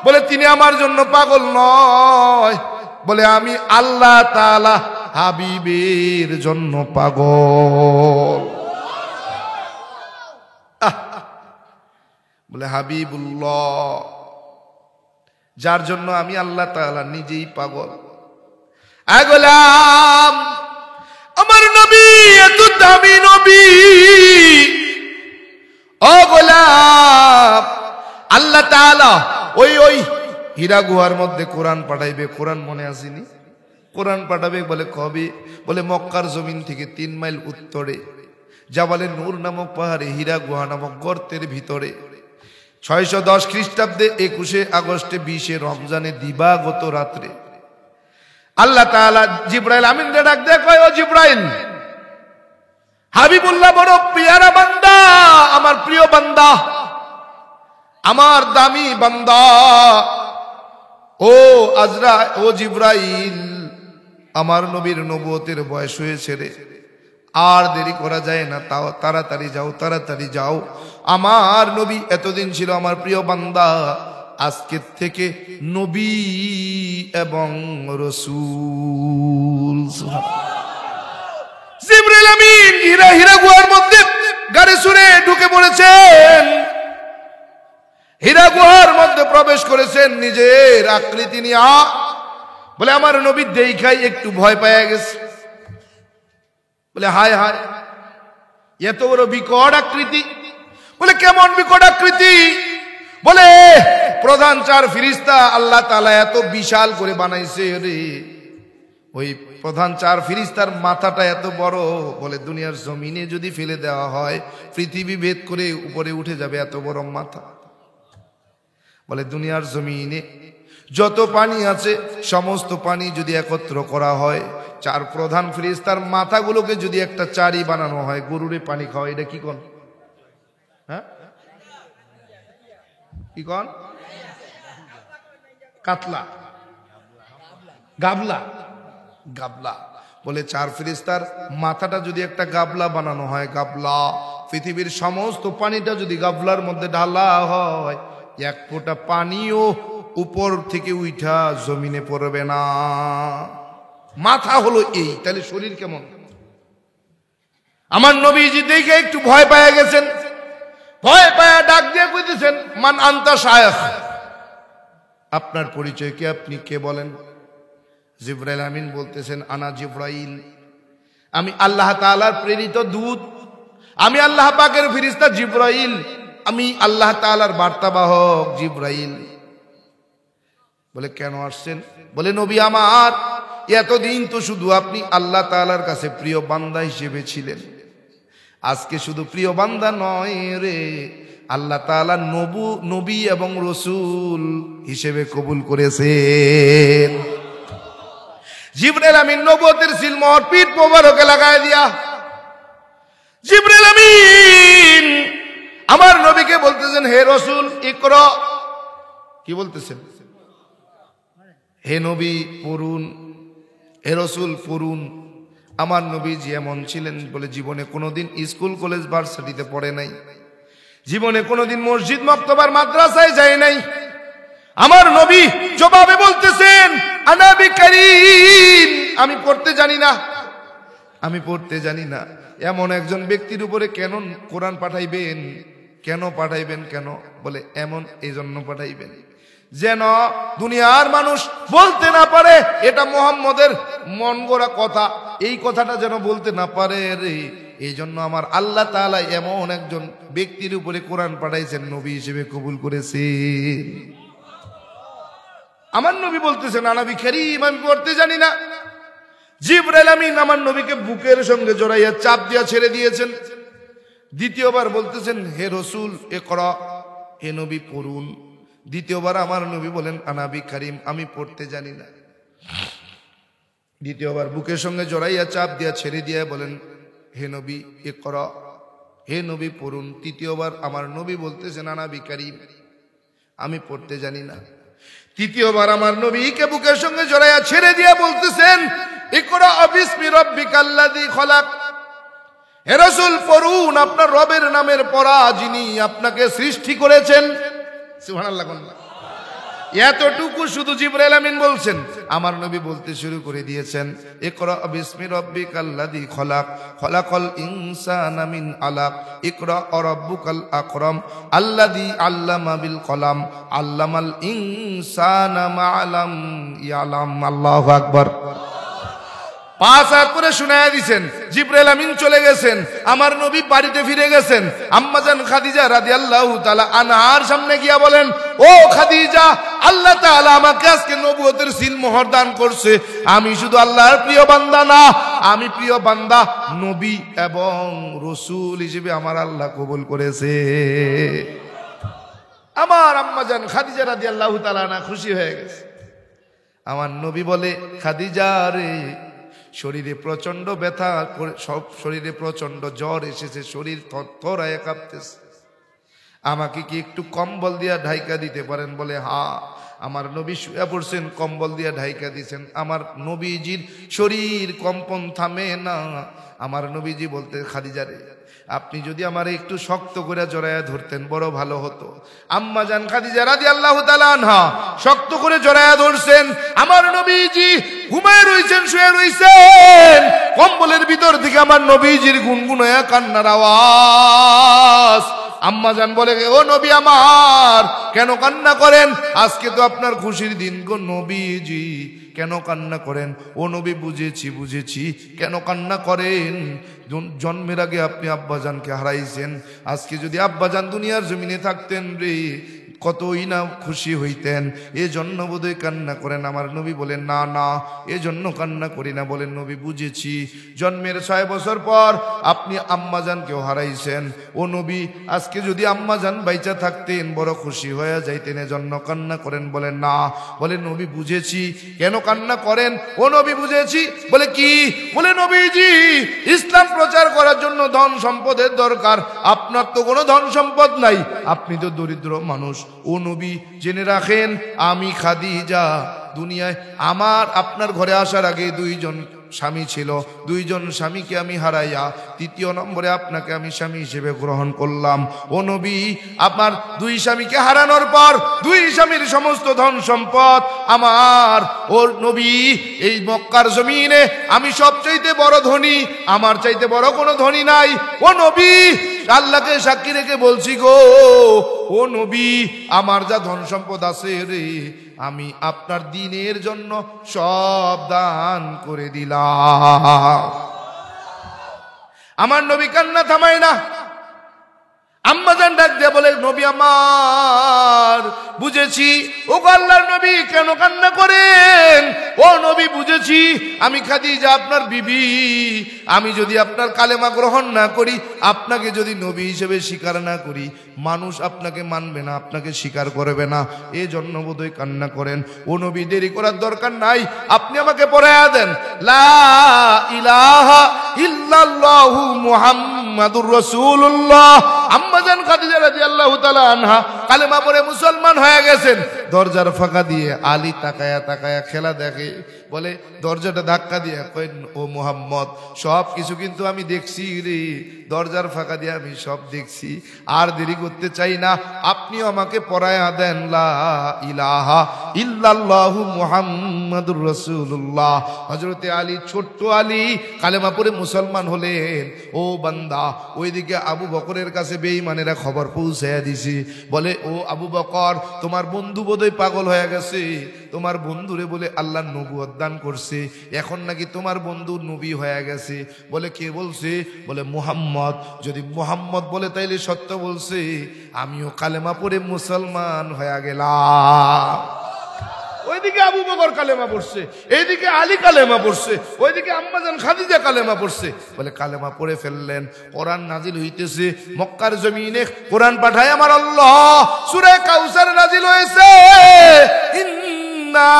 বলে তিনি আমার জন্য পাগল নয়। বলে আমি আল্লাহ তাআলা হাবিবের জন্য পাগল। বলে হাবিবুল্লাহ, যার জন্য আমি আল্লাহ তাআলা নিজেই পাগল। গোলাম, আমার নবী এত দামি নবী। ও গোলাম, আল্লাহ তাআলা ওই হীরা গুহার মধ্যে কোরআন পাঠাইবে। কোরআন মনে আসেনি? কোরআন পাঠাবে বলে কবে? বলে মক্কার জমিন থেকে 3 মাইল উত্তরে জাবালে নূর নামক পাহাড়ে হীরা গুহা নামক গর্তের ভিতরে 610 খ্রিস্টাব্দে 21 আগস্টে 20 রমজানে দিবাগত রাত্রে আল্লাহ তাআলা জিব্রাইল আমিন রে ডাক দেয়, কয় ও জিব্রাইল, হাবিবুল্লাহ বড় পিয়ারা বান্দা, আমার প্রিয় বান্দা, আমার দামি বান্দা। ও আজরা, ও জিব্রাইল, আমার নবীর নবুয়তের বয়স হয়েছে রে, আর দেরি করা যায় না, তাও তাড়াতাড়ি যাও, তাড়াতাড়ি যাও। আমার নবী এতদিন ছিল আমার প্রিয় বান্দা, আজকে থেকে নবী এবং রাসূল। জিবরাইল আমিন হীরা গুহার মধ্যে গাড়ি ছুড়ে ঢুকে পড়েছেন, হীরা গুহার মধ্যে প্রবেশ করেছেন নিজের আকৃতি নিয়ে। বলে আমার নবী দেখাই একটু ভয় পেয়ে গেছে। বলে হায় হায়, এত বড় বিকট আকৃতি। বলে কেমন বিকট আকৃতি? বলে প্রধান 4 ফেরেশতা আল্লাহ তাআলা এত বিশাল করে বানাইছে রে, ওই প্রধান 4 ফেরেশতার মাথাটা এত বড়, বলে দুনিয়ার জমিনে যদি ফেলে দেওয়া হয় পৃথিবী ভেদ করে উপরে উঠে যাবে, এত বড় মাথা। বলে দুনিয়ার জমিনে যত পানি আছে সমস্ত পানি যদি একত্র করা হয়, চার প্রধান ফেরেশতার মাথাগুলোকে যদি একটা চারি বানানো হয়, গরুরে পানি খাওয়া, এটা কি কোন? হ্যাঁ কি কোন? কাতলা, গাবলা, গাবলা বলে চার ফেরেশতার মাথাটা যদি একটা গাবলা বানানো হয়, গাবলা, পৃথিবীর সমস্ত পানিটা যদি গাবলার মধ্যে ঢালা হয়, এক ফোঁটা পানিও উপর থেকে উঠা জমিনে পড়বে না। মাথা হলো এই, তাহলে শরীর কেমন? আমার নবীজি দেখে একটু ভয় পায়া গেছেন, ভয় পায়া ডাক দিয়ে কইতেছেন, মান আনতা শায়খ, আপনার পরিচয় কি, আপনি কে বলেন? জিবরাইল আমিন বলতেছেন, আনা জিবরাইল, আমি আল্লাহ তাআলার প্রেরিত দূত, আমি আল্লাহ পাকের ফেরেশতা জিবরাইল, আমি আল্লাহ তাআলার বার্তাবাহক জিবরাইল। বলে কেন আসছেন? বলে নবী আমার, এতদিন তো শুধু আপনি আল্লাহ তাআলার কাছে প্রিয় বান্দা হিসেবে ছিলেন, আজকে শুধু প্রিয় বান্দা নয় রে, আল্লাহ তাআলা নবী এবং রসুল হিসেবে কবুল করেছেন। জিবরাইল আমিন নবুয়তের সিলমোহর পিঠ মোবারকে লাগায় দিয়া জিবরাইল আমিন আমার নবীকে বলতেছেন, হে রসুল ইকরা, কি বলতেছেন? হে নবী পড়ুন, হে রসুল পড়ুন। আমার নবীজি এমন ছিলেন বলে জীবনে কোনোদিন স্কুল কলেজ ভার্সিটিতে পড়ে নাই, জীবনে কোনোদিন মসজিদ মক্তবার মাদ্রাসায় যায় নাই। আমার নবী জবাবে বলতেছেন, আনা বিকারিন, আমি পড়তে জানি না, আমি পড়তে জানি না। এমন একজন ব্যক্তির উপরে কেন কোরআন পাঠাইবেন? কেন পাঠাইবেন? কেন? বলে এমন এই জন্য পাঠাইবেন যেন দুনিয়ার মানুষ বলতে না পারে এটা মুহাম্মদের মন গড়া কথা, এই কথাটা যেন বলতে না পারে রে। এই জন্য আমার আল্লাহ তাআলা এমন একজন ব্যক্তির উপরে কোরআন পাঠাইছেন, নবী হিসেবে কবুল করেছেন। আমার নবী বলতেছেন, আনা বিকারিম, আমি পড়তে জানি না। জিবরাইল আমিন আমার নবীকে বুকের সঙ্গে জড়াইয়া চাপ দিয়া ছেড়ে দিয়েছেন। দ্বিতীয়বার বলতেছেন, হে রসুল ইকরা, হে নবী পড়ুন। দ্বিতীয়বার আমার নবী বলেন, আনা বিকারিম, আমি পড়তে জানি না। দ্বিতীয়বার বুকের সঙ্গে জড়াইয়া চাপ দিয়া ছেড়ে দিয়া বলেন, হে নবী ইকরা, হে নবী পড়ুন। তৃতীয়বার আমার নবী বলতেছেন, আনা বিকারিম, আমি পড়তে জানি না। তৃতীয়বার আমার নবীকে বুকের সঙ্গে জড়াইয়া ছেড়ে দিয়া বলতেছেন, ইকরা বিসমি রাব্বিকাল্লাযী খলাক, হে রাসূল পড়ুন আপনার রবের নামের পড়া, যিনি আপনাকে সৃষ্টি করেছেন। সুবহানাল্লাহ। এতটুকু শুধু জিবরাইল আমিন বলছেন, আমার নবী বলতে শুরু করে দিয়েছেন, ইকরা বিসমি রাব্বিকাল্লাযী খলাক, খলাকাল ইনসানা মিন আলাক, ইকরা রাব্বুকাল আকরাম, আল্লাযী আল্লামা বিল কলাম, আল্লামাল ইনসানা মা লাম ইয়ালাম। আল্লাহু আকবার। 5 আয়াত করে শুনায়া দিয়েছেন। জিবরাইল আমিন চলে গেছেন, আমার নবী বাড়িতে ফিরে গেছেন। আম্মাজান খাদিজা রাদিয়াল্লাহু তাআলা আনহার সামনে গিয়া বলেন, ও খাদিজা, আল্লাহ তাআলা আমাকে আজকে নবুয়তের সিলমোহর দান করছে। আমি শুধু আল্লাহর প্রিয় বান্দা না, আমি প্রিয় বান্দা, নবী এবং রাসূল হিসেবে আমার আল্লাহ কবুল করেছে। আমার আম্মাজান খাদিজা রাদিয়াল্লাহু তাআলা না খুশি হয়ে গেছে। আমার নবী বলে, খাদিজা রে, শরীরে প্রচন্ড ব্যথা, সব শরীরে প্রচন্ড জ্বর এসেছে, শরীর থরথরায় কাঁপতেছে, আমাকে কি একটু কম্বল দিয়া ঢাইকা দিতে পারেন? বলে হ্যাঁ। আমার নবী শুয়ে পড়ছেন, কম্বল দিয়া ঢাইকা দিয়েছেন। আমার নবীজির শরীর কম্পন থামে না। আমার নবীজি বলতে, খাদিজা রে, আপনি যদি আমার একটু শক্ত করে জড়ায়া ধরতেন বড় ভালো হতো। আম্মা জান খাদিজা রাদিয়াল্লাহু তাআলা আনহা শক্ত করে জড়ায়া ধরছেন। আমার নবীজি ঘুমায় রইছেন, শুয়ে রইছেন, কম্বলের ভিতর থেকে আমার নবীজির গুনগুনায়া কান্নার আওয়াজ। আম্মা জান বলে, ও নবী আমার, কেন কান্না করেন? আজকে তো আপনার খুশির দিন গো নবীজি, কেন কান্না করেন? ও নবী, বুঝেছি বুঝেছি, কেন কান্না করেন? জন্মের আগে আপনি আব্বাজানকে হারাইছেন, আজকে যদি আব্বাজান দুনিয়ার জমিনে থাকতেন রে, কতই না খুশি হইতেন, এজন্য বোধহয় কান্না করেন। আমার নবী বলেন না না, এজন্য কান্না করি না। বলেন নবী বুঝেছি, জন্মের 6 বছর পর আপনি আম্মাজানকেও হারাইছেন। ও নবী, আজকে যদি আম্মাজান বাইচা থাকতেন বড় খুশি হয়ে যাইতেন, এজন্য কান্না করেন। বলেন না। বলে নবী বুঝেছি। কেন কান্না করেন? ও নবী বুঝেছি। বলে কি? বলে নবীজি, ইসলাম প্রচার করার জন্য ধন সম্পদের দরকার। আপনার তো কোনো ধন সম্পদ নাই, আপনি তো দরিদ্র মানুষ। ও নবী জেনে রাখেন, আমি খাদিজা দুনিয়ায় আপনার ঘরে আসার আগে 2জন স্বামী ছিল। 2জন স্বামীকে আমি হারাইয়া 3য় নম্বরে আপনাকে আমি স্বামী হিসেবে গ্রহণ করলাম। ও নবী, আপনার 2 স্বামীকে হারানোর পর 2 স্বামীর সমস্ত ধন সম্পদ আমার। ও নবী, এই মক্কার জমিনে আমি সবচাইতে বড় ধনী, আমার চাইতে বড় কোনো ধনী নাই। ও নবী, আল্লাহকে সাক্ষী রেখে বলছি গো, ও নবী, আমার যা ধন সম্পদ আছে রে, আমি আপনার দ্বীনের জন্য সব দান করে দিলাম। আমার নবী কান্না থামায় না। আম্মাজান ডাক দিয়ে বলে, নবী আমার, বুঝেছি। ও আল্লাহর নবী, কেন কান্না করেন? ও নবী বুঝেছি, আমি খাদিজা আপনার বিবি। আমি যদি আপনার কালেমা গ্রহণ না করি, আপনাকে যদি নবী হিসেবে স্বীকার না করি, মানুষ আপনাকে মানবে না, আপনাকে স্বীকার করবে না। এই জন্য বোধহয় কান্না করেন। ও নবী, দেরি করার দরকার নাই, আপনি আমাকে পড়ায়া দেন লা ইলাহা ইল্লাল্লাহু মুহাম্মাদুর রাসূলুল্লাহ। আম্মাজান খাদিজা রাদিয়াল্লাহু তাআলা আনহা কালেমা পড়ে মুসলমান হয়ে গেছেন। দরজার ফাঁকা দিয়ে আলী তাকায়া তাকায়া খেলা দেখে। বলে দরজাটা ধাক্কা দিয়ে কয়, ও মুহাম্মদ, সব কিছু কিন্তু আমি দেখছি রে, দরজার ফাঁকা দিয়ে আমি সব দেখছি। আর দেরি করতে চাই না, আপনিও আমাকে পড়ায়া দেন লা ইলাহা ইল্লাল্লাহু মুহাম্মাদুর রাসূলুল্লাহ। হযরতে আলী, ছোট্ট আলী কালেমা পড়ে মুসলমান হলেন। ও বান্দা, ওইদিকে আবু বকরের কাছে বেঈমানেরা খবর পৌঁছায়া দিছে। বলে, ও আবু বকর, তোমার বন্ধু বোধহয় পাগল হয়ে গেছে, তোমার বন্ধুরে বলে আল্লাহ নবুয়ত দান করছে, এখন নাকি তোমার বন্ধু নবী হয়ে গেছে। বলে কে বলছে? বলে মুহাম্মদ। যদি মুহাম্মদ বলে তাইলে সত্য বলছে। আমিও কালেমা পড়ে মুসলমান হয়ে গেলাম। ওইদিকে আবু বকর কালেমা পড়ছে, এইদিকে আলী কালেমা পড়ছে, ওইদিকে আম্মাজান খাদিজা কালেমা পড়ছে। বলে কালেমা পড়ে ফেললেন। কোরআন নাজিল হইতেছে মক্কার জমিনে। কোরআন পাঠায় আমার আল্লাহ। সূরা কাউসার নাজিল হয়েছে, ইন্না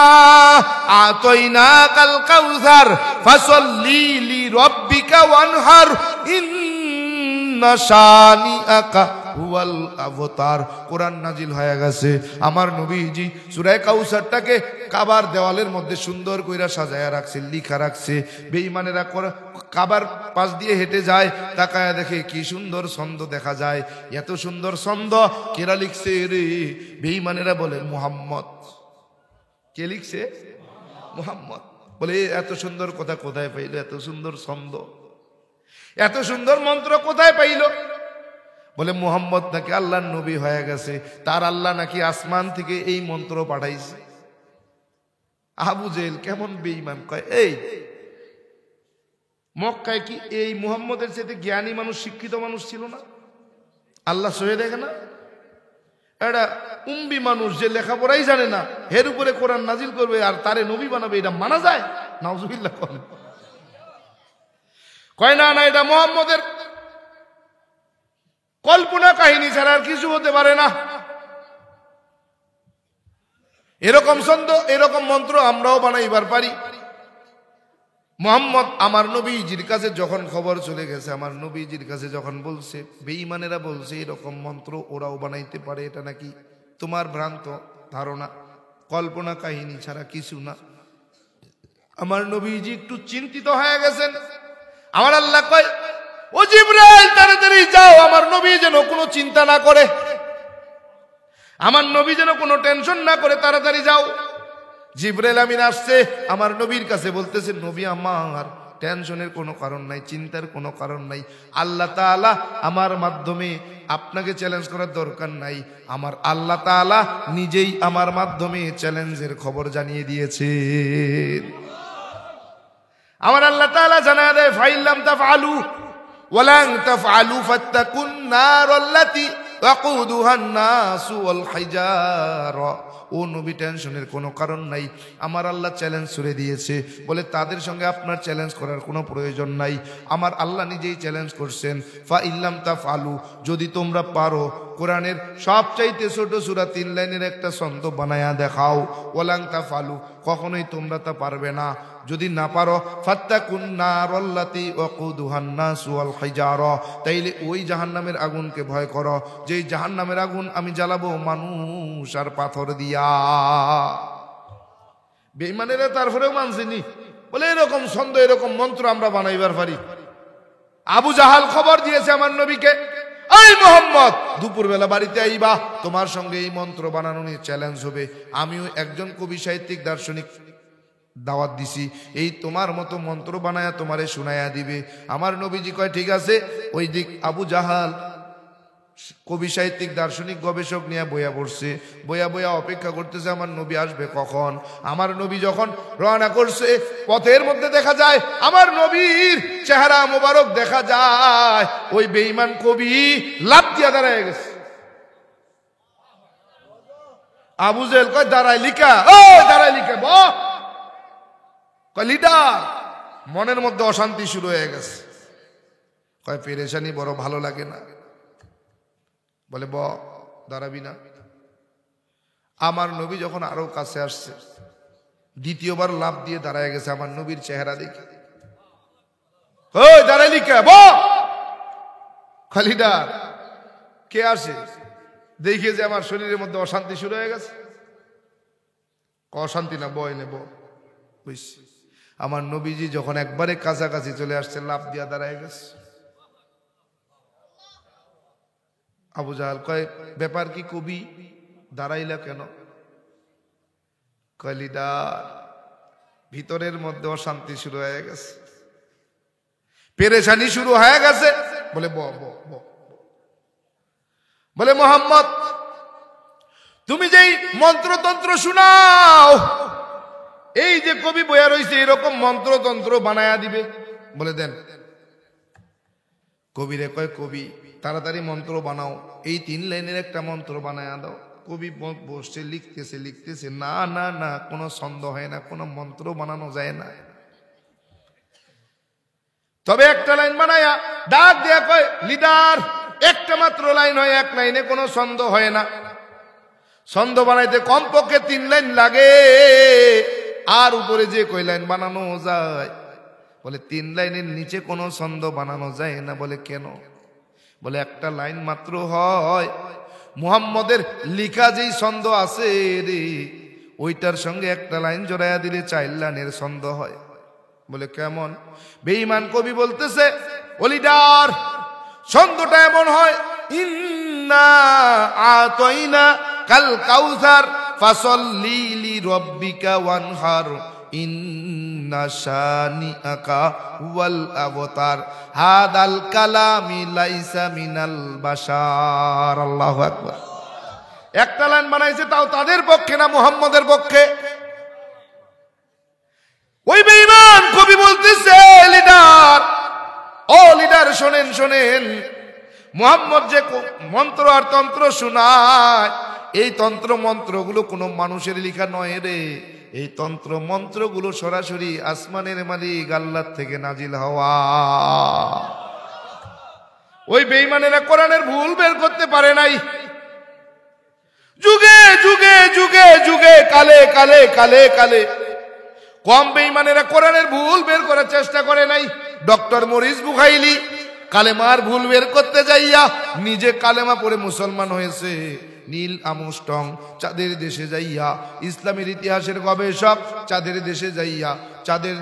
আতাইনাকাল কাউসার ফাসাল্লি লিরাব্বিকা ওয়ানহার ইন্না শানিআকা হুয়াল আবতার। কোরআন নাজিল হয়ে গেছে। আমার নবীজি সূরা কাউসারটাকে কাবার দেওয়ালের মধ্যে সুন্দর কইরা সাজায়া রাখছে, লিখা রাখছে। বেঈমানেরা কাবার পাশ দিয়ে হেঁটে যায়, তাকায়া দেখে কি সুন্দর ছন্দ দেখা যায়। এত সুন্দর ছন্দ কেরা লিখছে রে? বেঈমানেরা বলে মুহাম্মদ। কে লিখছে? মুহাম্মদ। বলে এত সুন্দর কথা কোথায় পাইল? এত সুন্দর ছন্দ, এত সুন্দর মন্ত্র কোথায় পাইল? বলে মুহাম্মদ নাকি আল্লাহর নবী হয়ে গেছে, তার আল্লাহ নাকি আসমান থেকে এই মন্ত্র পাঠাইছে। আবু জেহেল কেমন বেঈমান! কয়, এই মক্কায় কি এই মুহাম্মদের সাথে জ্ঞানী মানুষ, শিক্ষিত মানুষ ছিল না? আল্লাহ সহে দেখে না? এটা উম্বি মানুষ যে লেখাপড়াই জানে না, এর উপরে কোরআন নাজিল করবে আর তারে নবী বানাবে, এটা মানা যায়? নাউজুবিল্লাহ। কয় না না, এটা মুহাম্মদের কল্পনা কাহিনী ছাড়া আর কিছু হতে পারে না। এরকম ছন্দ, এরকম মন্ত্র আমরাও বানাইবার পারি। মুহাম্মদ আমার নবীজির কাছে যখন খবর চলে গেছে, আমার নবীজির কাছে যখন বলছে, বেঈমানেরা বলছে এরকম মন্ত্র ওরাও বানাইতে পারে, এটা নাকি তোমার ভ্রান্ত ধারণা, কল্পনা কাহিনী ছাড়া কিছু না। আমার নবীজি একটু চিন্তিত হয়ে গেছেন। আমার আল্লাহ কয়, ও জিবরাইল, তাড়াতাড়ি যাও, আমার নবী যেন কোনো চিন্তা না করে, আমার নবী যেন কোনো টেনশন না করে, তাড়াতাড়ি যাও। জিবরাইল আমিন আসছে আমার নবীর কাছে, বলতেছে, নবী আমার, টেনশনের কোনো কারণ নাই, চিন্তার কোনো কারণ নাই। আল্লাহ তাআলা আমার মাধ্যমে, আপনাকে চ্যালেঞ্জ করার দরকার নাই, আমার আল্লাহ তাআলা নিজেই আমার মাধ্যমে চ্যালেঞ্জের খবর জানিয়ে দিয়েছে। আমার আল্লাহ তাআলা জানায় দেয়, ফাইল্লাম তাফআলু ওয়ালান তাফআলু ফাত্তাকুন নারাল্লাতী ওয়াকুদুহান নাসু ওয়াল হিজারা। ও নবী, টেনশনের কোনো কারণ নাই, আমার আল্লাহ চ্যালেঞ্জ ছুড়ে দিয়েছে। বলে তাদের সঙ্গে আপনার চ্যালেঞ্জ করার কোনো প্রয়োজন নাই, আমার আল্লাহ নিজেই চ্যালেঞ্জ করছেন। ফা ইল্লাম তাফআলু, যদি তোমরা পারো কোরআনের সবচাইতে ছোট সূরা 3 লাইনের একটা ছন্দ বানায়া দেখাও। ওয়ালাং তাফআলু, কখনোই তোমরা তা পারবে না। যদি না পারো, ফাত্তাকুন নারাল্লাতী ওয়াকুদুহান নাসু ওয়াল হিজারা, তাইলে ওই জাহান্নামের আগুনকে ভয় করো, যেই জাহান্নামের আগুন আমি জ্বালাবো মানুষ আর পাথর দিয়া। বেঈমানেরা তারপরেও মানছেনি, বলে এরকম ছন্দ এরকম মন্ত্র আমরা বানাইবার পারি। আবু জাহাল খবর দিয়েছে আমার নবীকে, এই মুহাম্মদ দুপুরবেলা বাড়িতে আইবা, তোমার সঙ্গে এই মন্ত্র বানানো নিয়ে চ্যালেঞ্জ হবে। আমিও একজন কবি সাহিত্যিক দার্শনিক দাওয়াত দিছি, এই তোমার মতো মন্ত্র বানায়া তোমারে শুনাইয়া দিবে। আমার নবীজি কয় ঠিক আছে। ওই দিক আবু জাহাল কবি সাহিত্যিক দার্শনিক গবেষক নিয়ে বইয়া পড়ছে, বইয়া বইয়া অপেক্ষা করতেছে আমার নবী আসবে কখন। আমার নবী যখন রওনা করছে, পথের মধ্যে দেখা যায় আমার নবীর চেহারা মোবারক দেখা যায়, ওই বেঈমান কবি লাফ দিয়া দাঁড়ায় গেছে। আবু জেহেল কয় দাঁড়ায় লিখা, ও দাঁড়ায় লিখা ব কয় লিডার। মনের মধ্যে অশান্তি শুরু হয়ে গেছে, কয় পেরেশানি বড় ভালো লাগে না। বলে ব দাঁড়াবি না। আমার নবী যখন আরো কাছে আসছে, দ্বিতীয়বার লাফ দিয়ে দাঁড়ায় গেছে। আমার নবীর চেহারা দেখে ওই দাঁড়াইলি কে ব খালিদার কে আসে, দেখে যে আমার শরীরের মধ্যে অশান্তি শুরু হয়ে গেছে। অশান্তি না, বয় নেব বুঝছি। আমার নবীজি যখন একবারে কাছাকাছি চলে আসছে, লাফ দিয়া দাঁড়ায় গেছে। আবু জাহাল কয় ব্যাপার কি কবি, দাঁড়াইলা কেন? কলিদার ভিতরের মধ্যে অশান্তি শুরু হয়ে গেছে, পেরেশানি শুরু হয়ে গেছে। বলে ব ব ব বলে মোহাম্মদ তুমি যেই মন্ত্রতন্ত্র শুনাও, এই যে কবি বইয়া রয়েছে এরকম মন্ত্রতন্ত্র বানায়া দিবে। বলে দেন। কবিরে কয় কবি তাড়াতাড়ি মন্ত্র বানাও, এই 3 লাইনের একটা মন্ত্র বানায়া দাও। কবি বসছে লিখতেছে লিখতেছে, না না না কোনো ছন্দ হয় না, কোনো মন্ত্র বানানো যায় না। তবে একটা লাইন বানায়া ডাক দেয়া কয় লিডার, একটা মাত্র লাইন হয়, 1 লাইনে কোনো ছন্দ হয় না। ছন্দ বানাইতে কমপক্ষে 3 লাইন লাগে, আর উপরে যে কয় লাইন বানানো যায়। বলে 3 লাইনের নিচে কোনো ছন্দ বানানো যায় না। বলে কেন? বলে একটা লাইন মাত্র হয়, মুহাম্মদের লিখা যেই ছন্দ আছে রে, ওইটার সঙ্গে একটা লাইন জড়াইয়া দিলে 4 লাইনের ছন্দ হয়। বলে কেমন? বেঈমান কবি বলতেছে ওলিডার ছন্দটা এমন হয়, ইন্না আতাইনা কাল কাউসার ফাসাল্লি লিরাব্বিকা ওয়ানহার ইন্না শানিআকা ওয়াল আবতার হাদাল কালামি লাইসা মিনাল বাশার। আল্লাহু আকবার। একটা লাইন বানাইছে, তাও তাদের পক্ষে না, মুহাম্মদের পক্ষে। ওই বেঈমান কবি বলতেছে লিডার, ও লিডার শোনেন শোনেন, মুহাম্মদ যে মন্ত্র আর তন্ত্র শোনায়, এই তন্ত্র মন্ত্রগুলো কোনো মানুষের লেখা নয় রে। এই তন্ত্র মন্ত্রগুলো সরাসরি আসমানের মালিক আল্লাহ থেকে নাজিল হওয়া। ওই বেঈমানেরা কোরআনের ভুল বের করতে পারে নাই। যুগে যুগে যুগে যুগে কালে কালে কালে কালে কম বেঈমানেরা কোরআনের ভুল বের করার চেষ্টা করে নাই। ডক্টর মরিস বুখাইলি কালেমার ভুল বের করতে যাইয়া নিজে কালেমা পড়ে মুসলমান হয়েছে। নীল আমস্ট্রং চাঁদের দেশে যাইয়া, ইসলামের ইতিহাসের গবেষক চাঁদের দেশে যাইয়া চাঁদের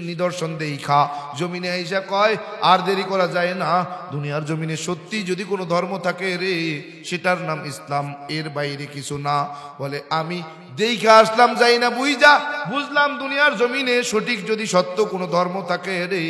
নিদর্শন দেখা জমিনে আইসা কয় আর দেরি করা যায় না, দুনিয়ার জমিনে সত্যি যদি কোনো ধর্ম থাকে রে, সেটার নাম ইসলাম, এর বাইরে কিছু না। বলে আমি দেখা আসলাম যাই না বুঝা, বুঝলাম দুনিয়ার জমিনে সঠিক যদি সত্য কোনো ধর্ম থাকে রে,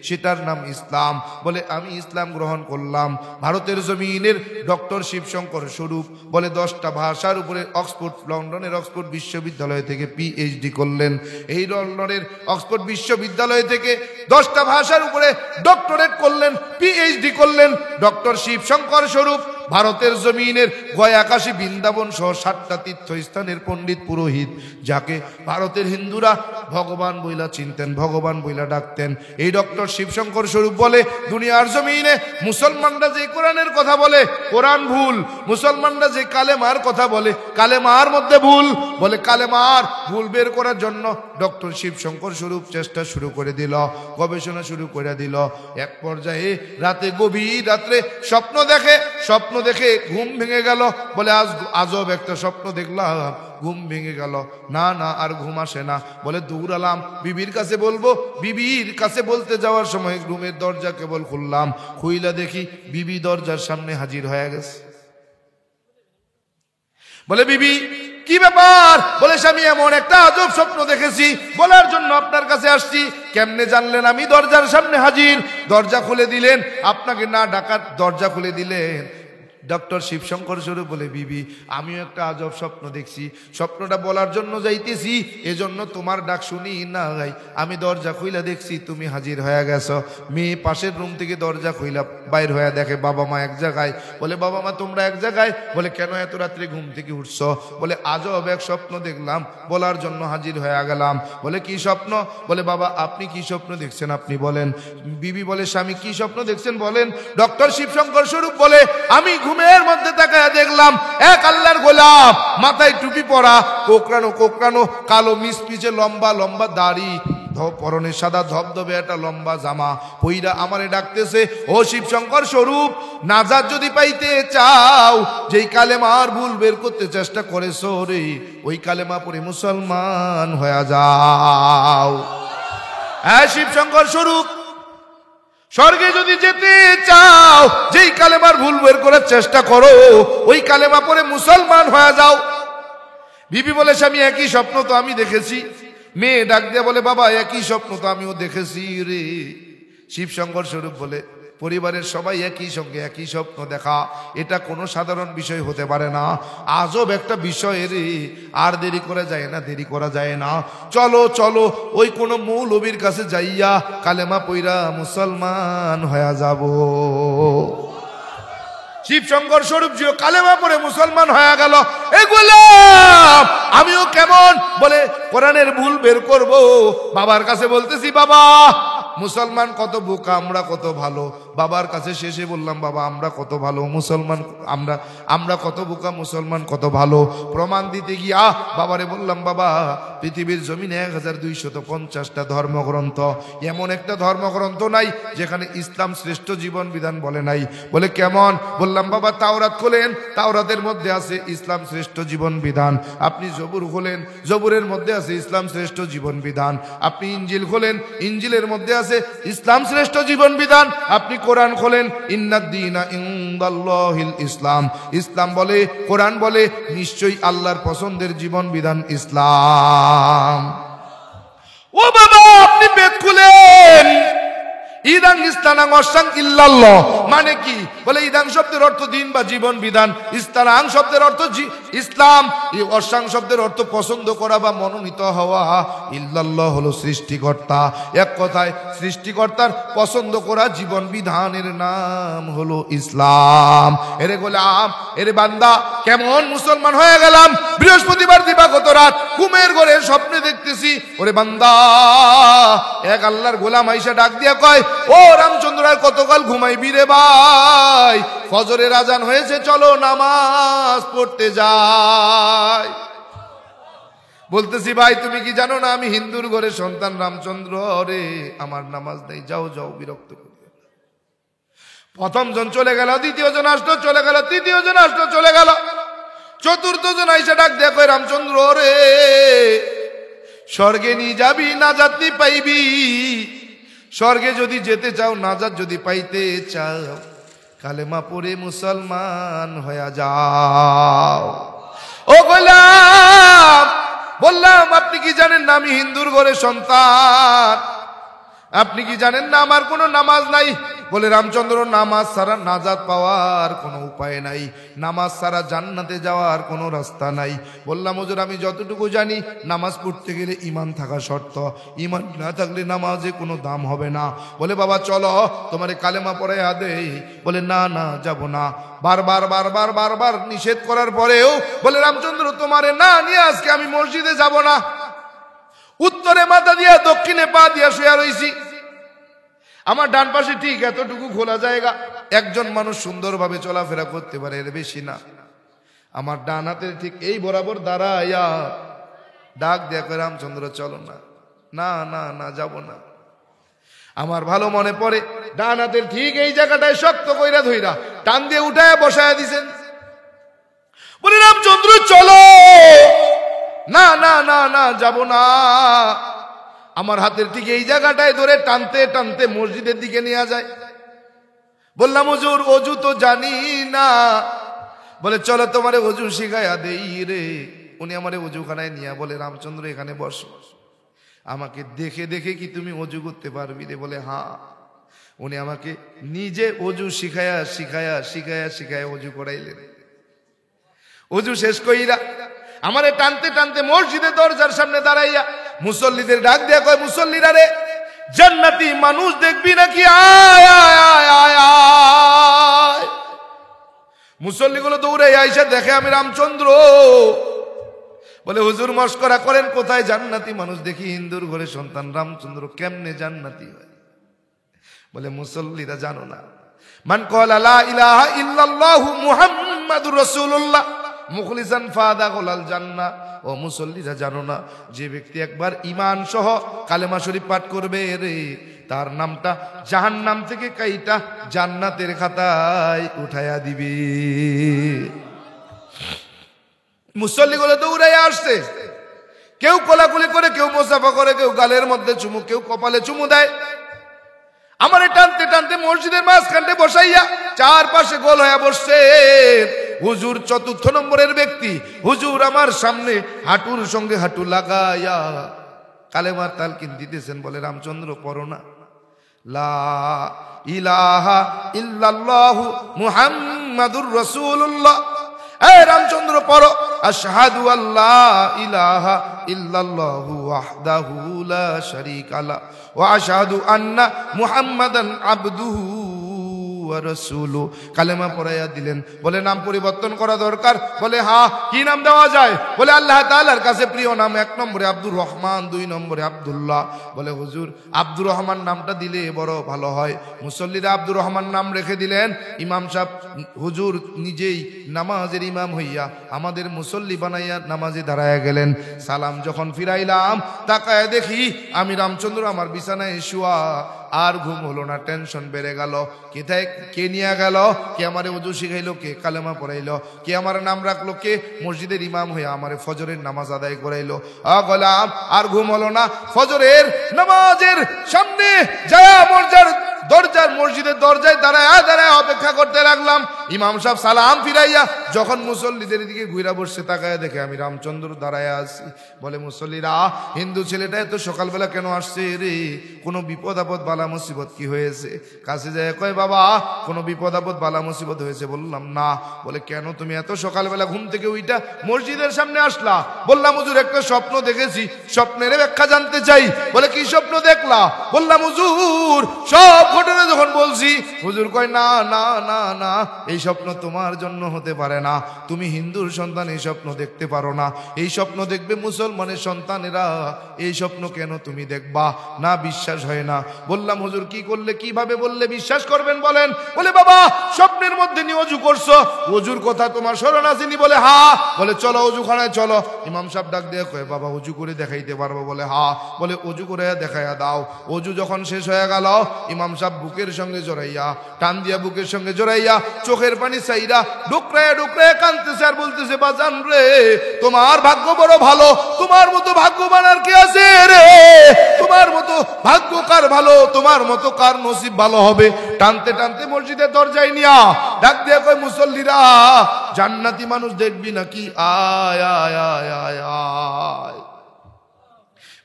সেটার নাম ইসলাম। বলে আমি ইসলাম গ্রহণ করলাম। ভারতের জমিনের ডক্টর শিবশঙ্কর স্বরূপ বলে 10টা ভাষার উপরে অক্সফোর্ড, লন্ডনের অক্সফোর্ড বিশ্ববিদ্যালয় থেকে পিএইচডি করলেন। এই লন্ডনের অক্সফোর্ড বিশ্ববিদ্যালয় থেকে 10টা ভাষার উপরে ডক্টরেট করলেন, পিএইচডি করলেন। ডক্টর শিবশঙ্কর স্বরূপ ভারতের জমিনের গয়া কাশী বৃন্দাবন সহ 7টা তীর্থস্থানের পণ্ডিত পুরোহিত, যাকে ভারতের হিন্দুরা ভগবান বইলা চিনতেন, ভগবান বইলা ডাকতেন। এই ডক্টর শিবশঙ্কর স্বরূপ বলে, দুনিয়ার জমিনে মুসলমানরা যে কোরআনের কথা বলে কোরআন ভুল, মুসলমানরা যে কালেমার কথা বলে কালেমার মধ্যে ভুল, বলে কালেমার ভুল বের করার জন্য ডক্টর শিবশঙ্কর স্বরূপ চেষ্টা শুরু করে দিল, গবেষণা শুরু করে দিল। এক পর্যায়ে রাতে, গভীর রাত্রে স্বপ্ন দেখে ঘুম ভেঙে গেল। বলে আজব একটা স্বপ্ন দেখলাম, ঘুম ভেঙে গেল। না আর ঘুম আসে না। বলে দৌড়ালাম বিবির কাছে বলবো। বিবির কাছে বলতে যাওয়ার সময় রুমের দরজা কেবল খুললাম, খুইলা দেখি বিবি দরজার সামনে হাজির হয়ে গেছে। বলে বিবি কি ব্যাপার? বলে স্বামী এমন একটা আজব স্বপ্ন দেখেছি, বলার জন্য আপনার কাছে আসছি। কেমনে জানলেন আমি দরজার সামনে হাজির? দরজা খুলে দিলেন, আপনাকে না ডাকার দরজা খুলে দিলেন। ডক্টর শিবশঙ্কর স্বরূপ বলে, বিবি আমিও একটা আজব স্বপ্ন দেখছি, স্বপ্নটা বলার জন্য যাইতেছি, এজন্য তোমার ডাক শুনি না গাই। আমি দরজা খুইলা দেখছি তুমি হাজির হয়ে গেছো। মেয়ে পাশের রুম থেকে দরজা খুইলা বাইর হয়ে দেখে বাবা মা এক জায়গায়। বলে বাবা মা তোমরা এক জায়গায়? বলে কেন এত রাত্রে ঘুম থেকে উঠছ? বলে আজব এক স্বপ্ন দেখলাম, বলার জন্য হাজির হয়ে গেলাম। বলে কি স্বপ্ন? বলে বাবা আপনি কি স্বপ্ন দেখছেন আপনি বলেন। বিবি বলে স্বামী কি স্বপ্ন দেখছেন বলেন। ডক্টর শিবশঙ্কর স্বরূপ বলে, আমি ঘুমের মধ্যে তাকায় দেখলাম এক আল্লাহর গোলাম, মাথায় টুপি পরা, কোকড়ানো কালো মিসমিচে লম্বা লম্বা দাড়ি, পরনে সাদা ধবধবে একটা লম্বা জামা পইরা আমারে ডাকতেছে, ও শিবশঙ্কর স্বরূপ নাজাত যদি পাইতে চাও, যেই কালেমার ভুল বের করতে চেষ্টা করেছো রে, ওই কালেমা পড়ে মুসলমান হয়ে যাও। হ্যাঁ শিবশঙ্কর স্বরূপ, স্বর্গে যদি যেতে চাও, যেই কালেমার ভুল বের করার চেষ্টা করো, ওই কালেমা পড়ে মুসলমান হয়ে যাও। বিবি বলে স্বামী একই স্বপ্ন তো আমি দেখেছি। মেয়ে ডাক দিয়ে বলে বাবা একই স্বপ্ন তো আমিও দেখেছি রে। শিবশঙ্কর স্বরূপ বলে, পরিবারের সবাই একই সঙ্গে একই স্বপ্ন দেখা, এটা কোনো সাধারণ বিষয় হতে পারে না, আজব একটা বিষয় রে। আর দেরি করা যায় না, চলো ওই কোনো মৌলবীর কাছে যাইয়া কালেমা পইরা মুসলমান হয়ে যাব। শিবশঙ্কর স্বরূপ জিও কালেমা পড়ে মুসলমান হয়ে গেল। এগুলো আমিও কেমন বলে কোরআনের ভুল বের করব, বাবার কাছে বলতেছি বাবা মুসলমান কত বোকা, আমরা কত ভালো। বাবার কাছে শেষে বললাম বাবা আমরা কত ভালো, মুসলমান আমরা কত বোকা, মুসলমান কত ভালো। প্রমাণ দিতে গিয়া বাবারে বললাম বাবা পৃথিবীর জমিনে 1250টা ধর্মগ্রন্থ, এমন একটা ধর্মগ্রন্থ নাই যেখানে ইসলাম শ্রেষ্ঠ জীবন বিধান বলে নাই। বলে কেমন? বললাম বাবা তাওরাত খোলেন, তাওরাতের মধ্যে আছে ইসলাম শ্রেষ্ঠ জীবন বিধান। আপনি জবুর খোলেন, জবুরের মধ্যে আছে ইসলাম শ্রেষ্ঠ জীবন বিধান। আপনি ইঞ্জিল খোলেন, ইঞ্জিলের মধ্যে আছে ইসলাম শ্রেষ্ঠ জীবন বিধান। আপনি কোরআন খোলেন, ইন্নাদ-দীনা ইনদাল্লাহিল ইসলাম, ইসলাম বলে, কোরআন বলে নিশ্চয়ই আল্লাহর পছন্দের জীবন বিধান ইসলাম। ও বাবা আপনি বেদ খুলেন, ইদাং ইস্তানাং অসাং ইল্লাল্লাহ মানে কি? বলে ইদাং শব্দের অর্থ দিন বা জীবন বিধান, ইস্তানাং শব্দের অর্থ ইসলাম, এই অসাং শব্দের অর্থ পছন্দ করা বা মনোনীত হওয়া, ইল্লাল্লাহ হলো সৃষ্টিকর্তা। এক কথায় সৃষ্টিকর্তার পছন্দ করা জীবন বিধানের নাম হলো ইসলাম। এরে গোলাম, এরে বান্দা কেমন মুসলমান হয়ে গেলাম। বৃহস্পতিবার দিবাগত রাত ঘুমের ঘরে স্বপ্নে দেখতেছি, ওরে বান্দা এক আল্লাহর গোলাম আইসা ডাক দিয়া কয়, ও রামচন্দ্র আর কতকাল ঘুমাইবি রে ভাই, ফজরের আজান হয়েছে চলো নামাজ পড়তে যাই। বলতেছি ভাই তুমি কি জানো না আমি হিন্দুর ঘরে সন্তান রামচন্দ্র রে, আমার নামাজ নেই, যাও বিরক্ত করবে। প্রথম জন চলে গেল, দ্বিতীয় জন আসলো চলে গেল, তৃতীয় জন আসলো চলে গেল, চতুর্থ জন আইসা ডাক দেয়া কয় রামচন্দ্র রে স্বর্গে নিয়ে যাবি নাজাত পাইবি, স্বর্গে যদি যেতে চাও নাজাত যদি পাইতে চাও কালেমা পড়ে মুসলমান হয়ে যাও। ও গোলাম বললাম আপনি কি জানেন না আমি হিন্দুর ঘরে সন্তান? আপনি কি জানেন না আমার কোনো নামাজ নাই? বলে রামচন্দ্র নামাজ ছাড়া নাজাত পাওয়ার কোনো উপায় নাই, নামাজ ছাড়া জান্নাতে যাওয়ার কোনো রাস্তা নাই। বললাম হুজুর আমি যতটুকু জানি নামাজ পড়তে গেলে ঈমান থাকা শর্ত, ঈমান না থাকলে নামাজে কোনো দাম হবে না। বলে বাবা চলো তোমারে কালেমা পড়াইয়া দেই। বলে না না যাব না। বারবার বারবার বারবার নিষেধ করার পরেও বলে রামচন্দ্র তোমারে না নিয়ে আজকে আমি মসজিদে যাব না। উত্তরে মাথা দিয়া দক্ষিণে পা দিয়া শুয়ে রইছি। আমার ডান পাশে ঠিক এতটুকু খোলা জায়গা, একজন মানুষ সুন্দরভাবে চলাফেরা করতে পারে, এর বেশি না। আমার ডান হাতের ঠিক এই বরাবর দাঁড়াইয়া ডাক দেয়া করে রামচন্দ্র চলো না। না না না যাব না। আমার ভালো মনে পড়ে ডান হাতের ঠিক এই জায়গাটায় শক্ত কইরা ধইরা টান দিয়ে উঠায় বসায় দিছেন। বলে রামচন্দ্র চলো। না না না না যাব না। আমার হাতের ঠিক এই জায়গাটায় ধরে টানতে টানতে মসজিদের দিকে নিয়ে যায়। বললাম হুজুর অজু তো জানি না। বলে চলো তোমারে অজু শিখাইয়া দেই রে। উনি আমারে অজুখানায় নিয়ে বলে রামচন্দ্র এখানে বসো, আমাকে দেখে দেখে কি তুমি অজু করতে পারবি রে? বলে হ্যাঁ। উনি আমাকে নিজে অজু শিখায়া শিখায়া শিখায়া শিখায়া অজু করাইলেন। অজু শেষ কইরা আমারে টানতে টানতে মসজিদের দরজার সামনে দাঁড়াইয়া মুসল্লিদের ডাক দেয়া কয় মুসল্লিরা রে, জান্নাতি মানুষ দেখবি নাকি? আয় আয় আয় আয় আয়। মুসল্লিগুলো দৌড়ে আইসা দেখে আমি রামচন্দ্র। বলে হুজুর মস্করা করেন, কোথায় জান্নাতি মানুষ দেখি? হিন্দুর ঘরে সন্তান রামচন্দ্র কেমনে জান্নাতি হয়? বলে মুসল্লিরা জানো না, মান ক্বালা লা ইলাহা ইল্লাল্লাহু মুহাম্মাদুর রাসূলুল্লাহ মুখলিসান ফাদাখুলাল জান্নাহ। ও মুসল্লিরা জানো না, যে ব্যক্তি একবার ঈমান সহ কালেমা শরীফ পাঠ করবে রে, তার নামটা জাহান্নাম থেকে কাইটা জান্নাতের খাতায় উঠায়া দিবে। মুসল্লিগুলো দৌড়াইয়া আসছে, কেউ কোলাকুলি করে, কেউ মোসাফা করে, কেউ গালের মধ্যে চুমু, কেউ কপালে চুমু দেয়। আমারে টানতে টানতে মসজিদের মাঝখানে বসাইয়া চারপাশে গোল হয়ে বসছে। হুজুর চতুর্থ নম্বরের ব্যক্তি, হুজুর আমার সামনে হাঁটুর সঙ্গে হাঁটু লাগাইয়া কালেমার তালকিন দিতেছেন। বলে রামচন্দ্র পড়ো না, লা ইলাহা ইল্লাল্লাহু মুহাম্মাদুর রাসূলুল্লাহ। এই রামচন্দ্র পড়ো, আশহাদু আল্লা ইলাহা ইল্লাল্লাহু ওয়াহদাহু লা শারীকা লা ওয়া আশহাদু আন্না মুহাম্মাদান আবদুহু ওয়া রাসূলুহু। কালেমা পড়াইয়া দিলেন। বলে নাম পরিবর্তন করা দরকার? বলে হ্যাঁ। কি নাম দেওয়া যায়? বলে আল্লাহ তাআলার কাছে প্রিয় নাম 1 নম্বরে আব্দুর রহমান, 2 নম্বরে আব্দুল্লাহ। বলে হুজুর আব্দুর রহমান নামটা দিলে বড় ভালো হয়। মুসল্লিরা আব্দুর রহমান নাম রেখে দিলেন। ইমাম সাহেব হুজুর নিজেই নামাজের ইমাম হইয়া আমাদের মুসল্লি বানাইয়া নামাজে দাঁড়ায়া গেলেন। সালাম যখন ফিরাইলাম, তাকায় দেখি আমি রামচন্দ্র আমার বিছানায় শুয়া। আর ঘুম হলো না, টেনশন বেড়ে গেল। কোথায় কে নিয়ে গেল? কে আমারে ওযু শিখাইলো? কে কালেমা পড়াইলো? কে আমার নাম রাখলো? কে মসজিদের ইমাম হয়ে আমারে ফজরের নামাজ আদায় করাইলো? গোলাম আর ঘুম হলো না। ফজরের নামাজের সামনে যায়া দরজার মসজিদের দরজায় দাঁড়ায় অপেক্ষা করতে লাগলাম। ইমাম সাহেব সালাম ফিরাইয়া যখন মুসল্লিদের দিকে ঘুরা বসছে, তাকায় দেখে আমি রামচন্দ্র দাঁড়ায় আছি। বলে মুসল্লিরা, হিন্দু ছেলেটা এত সকালবেলা কেন আসছে রে? কোনো বিপদ আপদ বালা মুসিবত কি হয়েছে? কাছে যায় কয় বাবা কোনো বিপদ আপদ বালা মুসিবত হয়েছে? বললাম না। বলে কেন তুমি এত সকালবেলা ঘুম থেকে উইটা মসজিদের সামনে আসলা? বললাম হুজুর একটা স্বপ্ন দেখেছি, স্বপ্নের ব্যাখ্যা জানতে চাই। বলে কি স্বপ্ন দেখলা? বললাম হুজুর সব ঘটনা যখন বলছি, হুজুর কয় না না না না, এই স্বপ্ন তোমার জন্য হতে পারে না। তুমি হিন্দুর সন্তান, এই স্বপ্ন দেখতে পারো না। এই স্বপ্ন দেখবে মুসলমানের সন্তানেরা। এই স্বপ্ন কেন তুমি দেখবা? না বিশ্বাস হয় না। বললাম হুজুর কি করলে, কিভাবে বললে বিশ্বাস করবেন বলেন? বলে বাবা স্বপ্নের মধ্যে নিয়ে অজু করছো, অজুর কথা তোমার স্মরণ আসেনি? বলে হ্যাঁ। বলে চলো অজুখানায় চলো। ইমাম সাহেব ডাক দিয়ে কয় বাবা অজু করে দেখাইতে পারবো? বলে হ্যাঁ। বলে অজু করে দেখাইয়া দাও। অজু যখন শেষ হয়ে গেল, ইমাম সাহেব বুকের সঙ্গে জড়াইয়া, টান দিয়া বুকের সঙ্গে জড়াইয়া চোখের পানি চাইরা ডুকরায় ডুকরায় কাঁদতেছে আর বলতেছে বাজান রে, তোমার ভাগ্য বড় ভালো, তোমার মতো ভাগ্যবান আর কে আছে রে? তোমার মতো ভাগ্য কার ভালো, তোমার মতো কার নসিব ভালো হবে? টানতে টানতে মসজিদের দরজায় নিয়া ডাক দিয়া কয় মুসল্লিরা, জান্নাতি মানুষ দেখবি নাকি? আয় আয় আয় আয় আয়।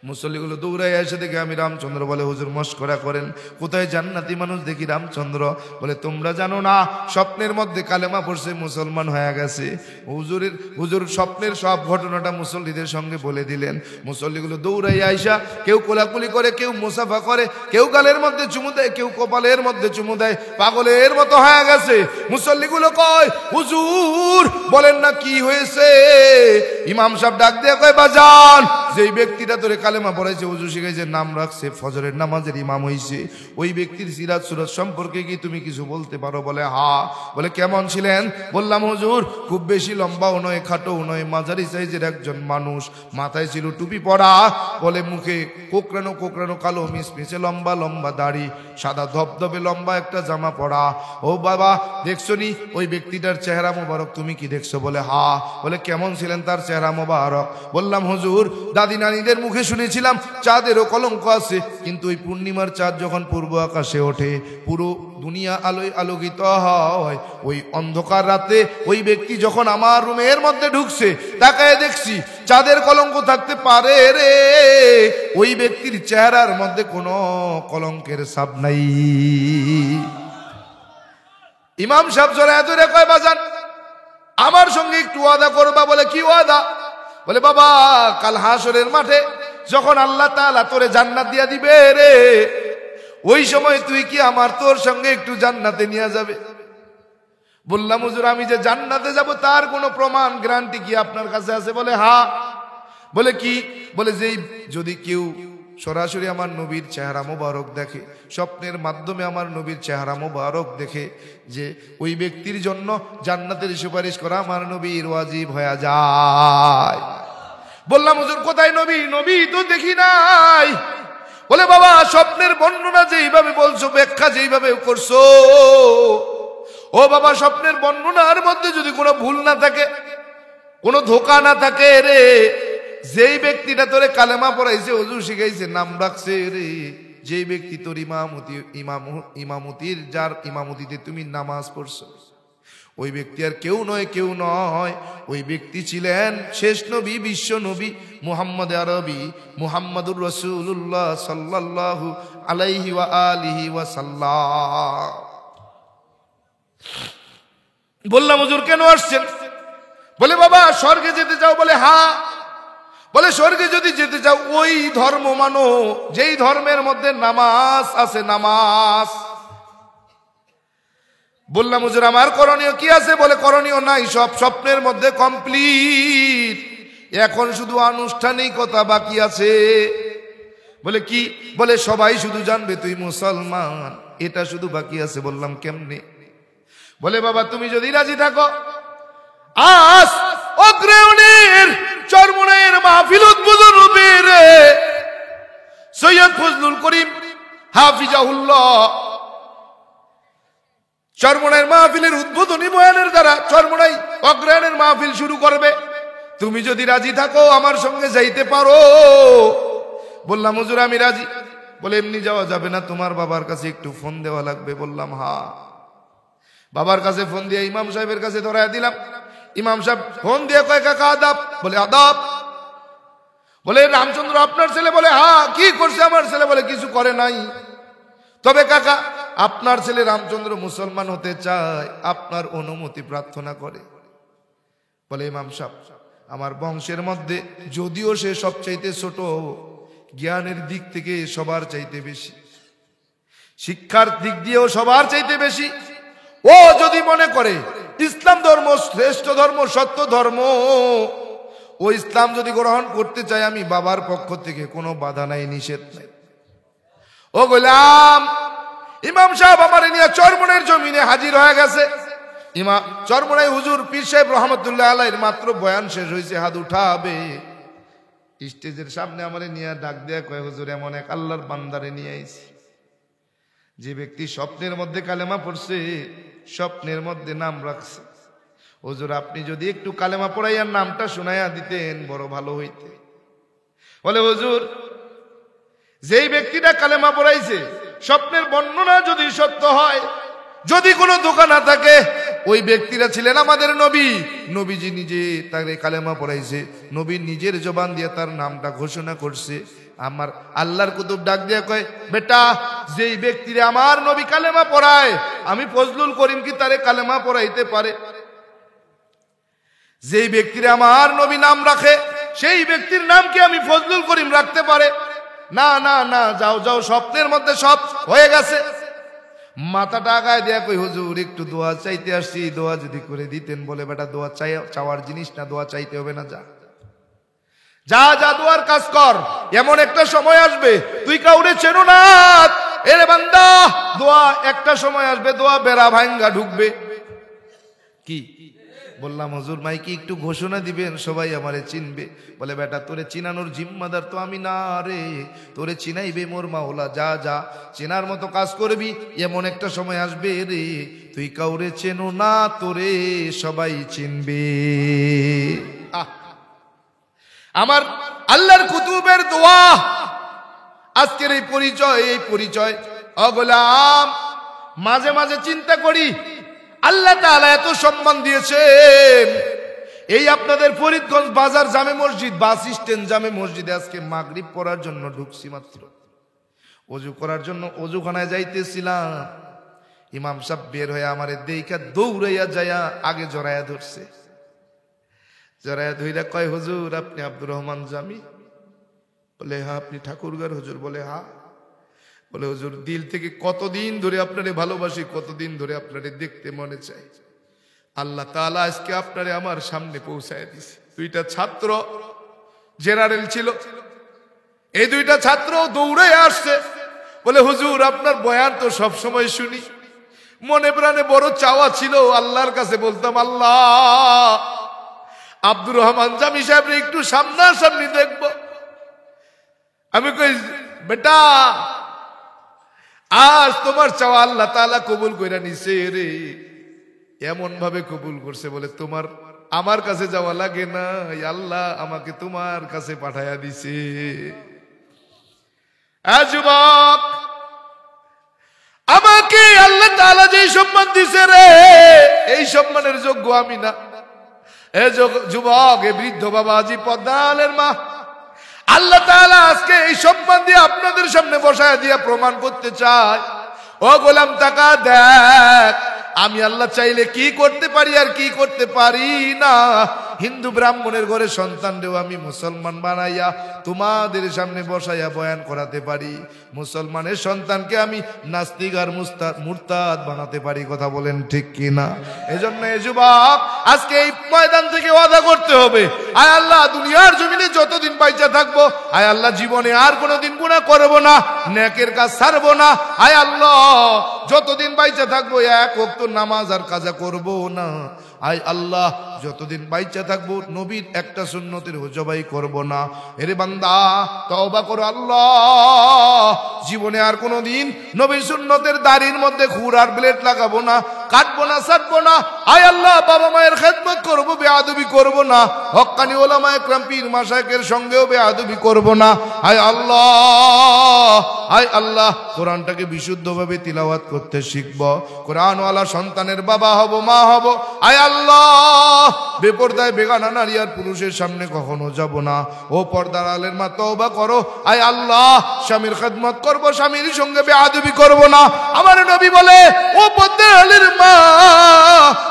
মুসল্লিগুলো দৌড়াই এসে দেখে আমি রামচন্দ্র, বলে হুজুর মস্করা করেন, কোথায় জান্নাতি মানুষ দেখি রামচন্দ্র? বলে তোমরা জানো না, স্বপ্নের মধ্যে কালেমা পড়ছে, মুসলমান হয়ে গেছে। হুজুর স্বপ্নের সব ঘটনাটা মুসল্লিদের সঙ্গে বলে দিলেন। মুসল্লিগুলো দৌড়াই আইসা কেউ কোলাকুলি করে, কেউ মুসাফা করে, কেউ গালের মধ্যে চুমু দেয়, কেউ কপালের মধ্যে চুমু দেয়, পাগলের মতো হয়ে গেছে। মুসল্লিগুলো কয়, হুজুর বলেন না কি হয়েছে? ইমাম সাহেব ডাক দিয়ে কয়, বাজান, যেই ব্যক্তিটা তোরে কালেমা পড়াইছে, ওযু শিখাইছে, নাম রাখছে, ফজরের নামাজের ইমাম হইছে, ওই ব্যক্তির সিরাত সুরাত সম্পর্কে কি তুমি কিছু বলতে পারো? বলে হ্যাঁ। বলে কেমন ছিলেন? বললাম হুজুর খুব বেশি লম্বাও নয়, খাটোও নয়, মাঝারি সাইজের একজন মানুষ, মাথায় ছিল টুপি পরা, বলে মুখে কোকড়ানো কোকড়ানো কালো মিসমিসে লম্বা লম্বা দাড়ি, সাদা ধবধবে লম্বা একটা জামা পরা। ও বাবা দেখছো নি ওই ব্যক্তিটার চেহারা মোবারক, তুমি কি দেখছো? বলে হ্যাঁ। বলে কেমন ছিলেন তার চেহারা মোবারক? বললাম হুজুর দাদি নানিদের মুখে শুনেছিলাম চাঁদেরও কলঙ্ক আছে, কিন্তু ওই পূর্ণিমার চাঁদ যখন পূর্ব আকাশে ওঠে, পুরো দুনিয়া আলোয় আলোকিত হয়। ওই অন্ধকার রাতে ওই ব্যক্তি যখন আমার রুমের মধ্যে ঢুকছে, তাকায় দেখছি চাঁদের কলঙ্ক থাকতে পারে রে, ওই ব্যক্তির চেহারার মধ্যে কোনো কলঙ্কের ছাপ নাই। ইমাম সাহেব জড়ায় ধরে কয়, বাজান আমার সঙ্গে একটু ওয়াদা করবা? বলে কি ওয়াদা? বলে বাবা কাল হাসরের মাঠে যখন আল্লাহ তাআলা তোরে জান্নাত দিয়া দিবে রে, ওই সময় তুই কি আমার তোর সঙ্গে একটু জান্নাতে নিয়ে যাবে? বললাম হুজুর আমি যে জান্নাতে যাব তার কোনো প্রমাণ গ্যারান্টি কি আপনার কাছে আছে? বলে হ্যাঁ। বলে কি? বলে যেই যদি কেউ সরাসরি আমার নবীর চেহারা মোবারক দেখে, স্বপ্নের মাধ্যমে আমার নবীর চেহারা মোবারক দেখে, যে ওই ব্যক্তির জন্য জান্নাতের সুপারিশ করা আমার নবীর ওয়াজিব হয়ে যায়। বললাম হুজুর কোথায় নবী? নবী তো দেখি নাই। বলে বাবা স্বপ্নের বর্ণনা যেইভাবে বলছো, ব্যাখ্যা যেইভাবে করছো, ও বাবা স্বপ্নের বর্ণনার মধ্যে যদি কোনো ভুল না থাকে, কোনো ধোঁকা না থাকে রে, যেই ব্যক্তিটা তোরে কালেমা পড়াইছে, ওযু শিখাইছে, নাম রাখছে রে, যেই ব্যক্তি তোর ইমামতির যার ইমামতিতে তুমি নামাজ পড়ছো, ওই ব্যক্তি আর কেউ নয়, কেউ নয়, ওই ব্যক্তি ছিলেন শেষ নবী, বিশ্ব নবী মুহাম্মদ আরবি মুহাম্মাদুর রাসূলুল্লাহ সাল্লাল্লাহু আলাইহি ওয়া আলিহি ওয়া সাল্লাম। বললাম হুজুর কেন আসছেন? বলে বাবা স্বর্গে যেতে চাও? বলে হ্যাঁ। বলে স্বর্গে যদি যেতে চাও ওই ধর্ম মানো যেই ধর্মের মধ্যে নামাজ আছে, নামাজ। বললাম হুজুর আমার করণীয় কি আছে? বলে করণীয় নাই, সব স্বপ্নের মধ্যে কমপ্লিট, এখন শুধু আনুষ্ঠানিকতা বাকি আছে। বলে কি? বলে সবাই শুধু জানবে তুই মুসলমান, এটা শুধু বাকি আছে। বললাম কেমনে? বলে বাবা তুমি যদি রাজি থাকো, আজ অগ্রহণের চরমনের মাহফিল উদ্বোধন হবে রে, সৈয়দ ফজলুল করিম হাফিজাহুল্লাহ চরমনের মাহফিলের উদ্বোধনী বয়ানের দ্বারা চরমনাই অগ্রহণের মাহফিল শুরু করবে, তুমি যদি রাজি থাকো আমার সঙ্গে যাইতে পারো। বললাম হুজুর আমি রাজি। বলে এমনি যাওয়া যাবে না, তোমার বাবার কাছে একটু ফোন দেওয়া লাগবে। বললাম হ্যাঁ। বাবার কাছে ফোন দিয়ে ইমাম সাহেবের কাছে ধরায় দিলাম। ইমাম সাহেব ফোন দিয়ে কয় কাকা আদাব? বলে আদাব। বলে রামচন্দ্র আপনার ছেলে? বলে হ্যাঁ। কি করছে আমার ছেলে? বলে কিছু করে নাই, তবে কাকা আপনার ছেলে রামচন্দ্র মুসলমান হতে চায়, আপনার অনুমতি প্রার্থনা করে। বলে ইমাম সাহেব আমার বংশের মধ্যে যদিও সে সবচাইতে ছোট, জ্ঞানের দিক থেকে সবার চাইতে বেশি, শিক্ষার দিক দিয়েও সবার চাইতে বেশি, ও যদি মনে করে ইসলাম ধর্ম শ্রেষ্ঠ ধর্ম, সত্য ধর্ম, ও ইসলাম যদি গ্রহণ করতে চায়, আমি বাবার পক্ষ থেকে কোনো বাধা নাই, নিষেধ নাই। ও গোলাম ইমাম সাহেব আমার নিয়ে চরমনের জমিনে হাজির হয়ে গেছে। ইমাম চরমনাই হুজুর পীর সাহেব রহমতুল্লাহ আলাইহির মাত্র বয়ান শেষ হয়েছে, হাত উঠাবে, স্টেজের সামনে আমার নিয়ে ডাক দেয়া কয় হুজুর এমন এক আল্লাহর বান্দারে নিয়ে আইছি, যে ব্যক্তি স্বপ্নের মধ্যে কালেমা পড়ছে, স্বপ্নের মধ্যে নাম রাখছে। হুজুর আপনি যদি একটু কালেমা পড়াইয়ার নামটা শুনাইয়া দিতেন বড় ভালো হইতে। বলে হুজুর যেই ব্যক্তিটা কালেমা পড়াইছে, স্বপ্নের বর্ণনা যদি সত্য হয়, যদি কোনো ধোঁকা না থাকে, ওই ব্যক্তিরা ছিলেন আমাদের নবী। নবীজি নিজে তাকে কালেমা পড়াইছে, নবী নিজের জবান দিয়ে তার নামটা ঘোষণা করছে। আমার আল্লাহর কুতুব ডাক দিয়ে কয়, বেটা যেই ব্যক্তিরে আমার নবী কালেমা পড়ায় আমি ফজলুল করিম কি তারে কালেমা পড়াইতে পারে? যেই ব্যক্তিরে আমার নবী নাম রাখে সেই ব্যক্তির নাম কি আমি ফজলুল করিম রাখতে পারে? না না না, যাও যাও, স্বপ্নের মধ্যে সব হয়ে গেছে। মাথাটা আগায় দেয়া কই, হুজুর একটু দোয়া চাইতে আসছি, দোয়া যদি করে দিতেন। বলে, বেটা দোয়া চাওয়ার জিনিস না, দোয়া চাইতে হবে না, যা যা যা দোয়ার কাজ কর। এমন একটা সময় আসবে তুই কাউরে চেনো না, এরে বান্দা, দোয়া একটা সময় আসবে, দোয়া বেড়া ভাঙ্গা ঢুকবে। কি বললাম, হুজুর মাইকি একটু ঘোষণা দিবেন, সবাই আমারে চিনবে। বলে, বেটা তোরে চিনানোর জিম্মাদার তো আমি না রে, তোরে চিনাইবে মোর মাওলা। যা যা চেনার মতো কাজ করবি, এমন একটা সময় আসবে রে তুই কাউরে চেনো না, তোরে সবাই চিনবে। আমার আল্লাহর কুতুবের দোয়া, আজকের এই পরিচয় অগোলাম। মাঝে মাঝে চিন্তা করি, আল্লাহ তাআলা এত সম্মান দিয়েছেন। এই আপনাদের ফরিদগঞ্জ বাজার জামে মসজিদ, বাস স্ট্যান্ড জামে মসজিদে আজকে মাগরিব পড়ার জন্য ঢুকছি মাত্র। ওযু করার জন্য ওযুখানায় যাইতেছিলাম, ইমাম সাহেব বের হয়ে আমারে দেইখা দৌড়াইয়া যাইয়া আগে জড়াইয়া ধরছে। জড়াইয়া ধইরা কয়, হুজুর আপনি আব্দুর রহমান জামি? বলে, হ্যাঁ। আপনি ঠাকুরগার হুজুর? বলে, হ্যাঁ। বলে, হুজুর দিল থেকে কতদিন ধরে আপনারে ভালোবাসি, কতদিন ধরে আপনারে দেখতে মনে চাই। আল্লাহ তাআলা আজকে আপনারে আমার সামনে পৌঁছায় দিছে। দুইটা ছাত্র জেনারেল ছিল, এই দুইটা ছাত্র দৌড়ে আসছে। বলে, হুজুর আপনার বয়ান তো সব সময় শুনি, মনে প্রাণে বড় চাওয়া ছিল, আল্লাহর কাছে বলতাম, আল্লাহ আব্দুর রহমান জামি সাহেবরে একটু সামনাসামনি দেখব। আমি কই, বেটা আজ তোমার চাওয়া আল্লাহ তাআলা কবুল কইরা নিছে রে। এমন ভাবে কবুল করছে, বলে তোমার আমার কাছে যাওয়া লাগে না, আল্লাহ আমাকে তোমার কাছে পাঠায়া দিছে। যুবক, আমাকে আল্লাহ তাআলা যে সম্মান দিছে রে, এই সম্মানের যোগ্য আমি না। এ যুবক, এ বৃদ্ধ বাবাজি পদ্মালের মা, আল্লাহ তাআলা আজকে এই সম্মান দিয়ে আপনাদের সামনে বসায় দিয়া প্রমাণ করতে চায়, ও গোলাম তাকা দেখ, আমি আল্লাহ চাইলে কি করতে পারি আর কি করতে পারি না। হিন্দু ব্রাহ্মণের ঘরে সন্তানরেও আমি মুসলমান বানাইয়া তোমাদের সামনে বসাইয়া বয়ান করাতে পারি। মুসলমানের সন্তানকে আমি নাস্তিক আর মুরতাদ বানাতে পারি। কথা বলেন ঠিক কি না? এজন্য এই যুবক, আজকে এই ময়দান থেকে ওয়াদা করতে হবে, আয় আল্লাহ দুনিয়ার জমিনে যতদিন বাইচা থাকবো, আয় আল্লাহ জীবনে আর কোনোদিন গুনাহ করব না, নেকের কাজ ছাড়বো না। আয় আল্লাহ যতদিন বাইচা থাকবো এক ওয়াক্ত নামাজ আর কাজা করব না। আয় আল্লাহ যতদিন বাইচা থাকবো নবীর একটা সুন্নতের জবাই করব না। এরে বান্দা তওবা করো, আল্লাহ জীবনে আর কোনোদিন নবীর সুন্নতের দাড়ির মধ্যে খুর আর ব্লেড লাগাবো না, কাটবো না, ছাড়বো না। আয় আল্লাহ বাবা মায়ের খেদমত করবো, বেয়াদবি করব না। হক্কানি ওলামা একরাম পীর মাশায়েখের সঙ্গেও বেয়াদবি করব না। আয় আল্লাহ, আয় আল্লাহ কোরআনটাকে বিশুদ্ধভাবে তিলাওয়াত করতে শিখব, কোরআনওয়ালা সন্তানের বাবা হব, মা হব। আয় আল্লাহ বেপরদায় বেগানা নারী আর পুরুষের সামনে কখনো যাব না। ও পর্দার আলের মা তওবা করো। আয় আল্লাহ স্বামীর খেদমত করব, স্বামীর সঙ্গে বেয়াদবি করব না। আমার নবী বলে, ও পর্দার আলের মা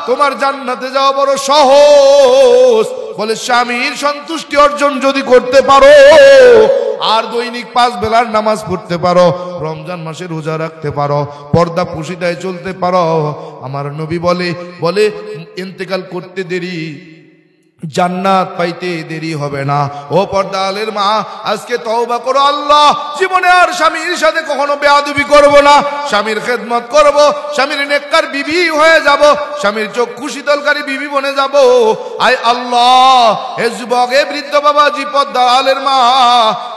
তোমার জান্নাতে যাওয়া বড় সহজ। বলে, স্বামীর সন্তুষ্টি অর্জন যদি করতে পারো আর দৈনিক 5 বেলার নামাজ পড়তে পারো, রমজান মাসে রোজা রাখতে পারো, পর্দা পুশিদায় চলতে পারো, আমার নবী বলে ইন্তেকাল করতে দেরি, জান্নাত পাইতে দেরি হবে না। ও পর্দা আলের মা আজকে তওবা করো, আল্লাহ জীবনে আর স্বামীর সাথে কখনো বেয়াদবি করব না, স্বামীর খেদমত করব, স্বামীর নেককার বিবি হয়ে যাব, স্বামীর চক্ষু শীতলকারী বিবি বনে যাব। আয় আল্লাহ হে যুবক, হে বৃদ্ধ বাবাজি পর্দা আলের মা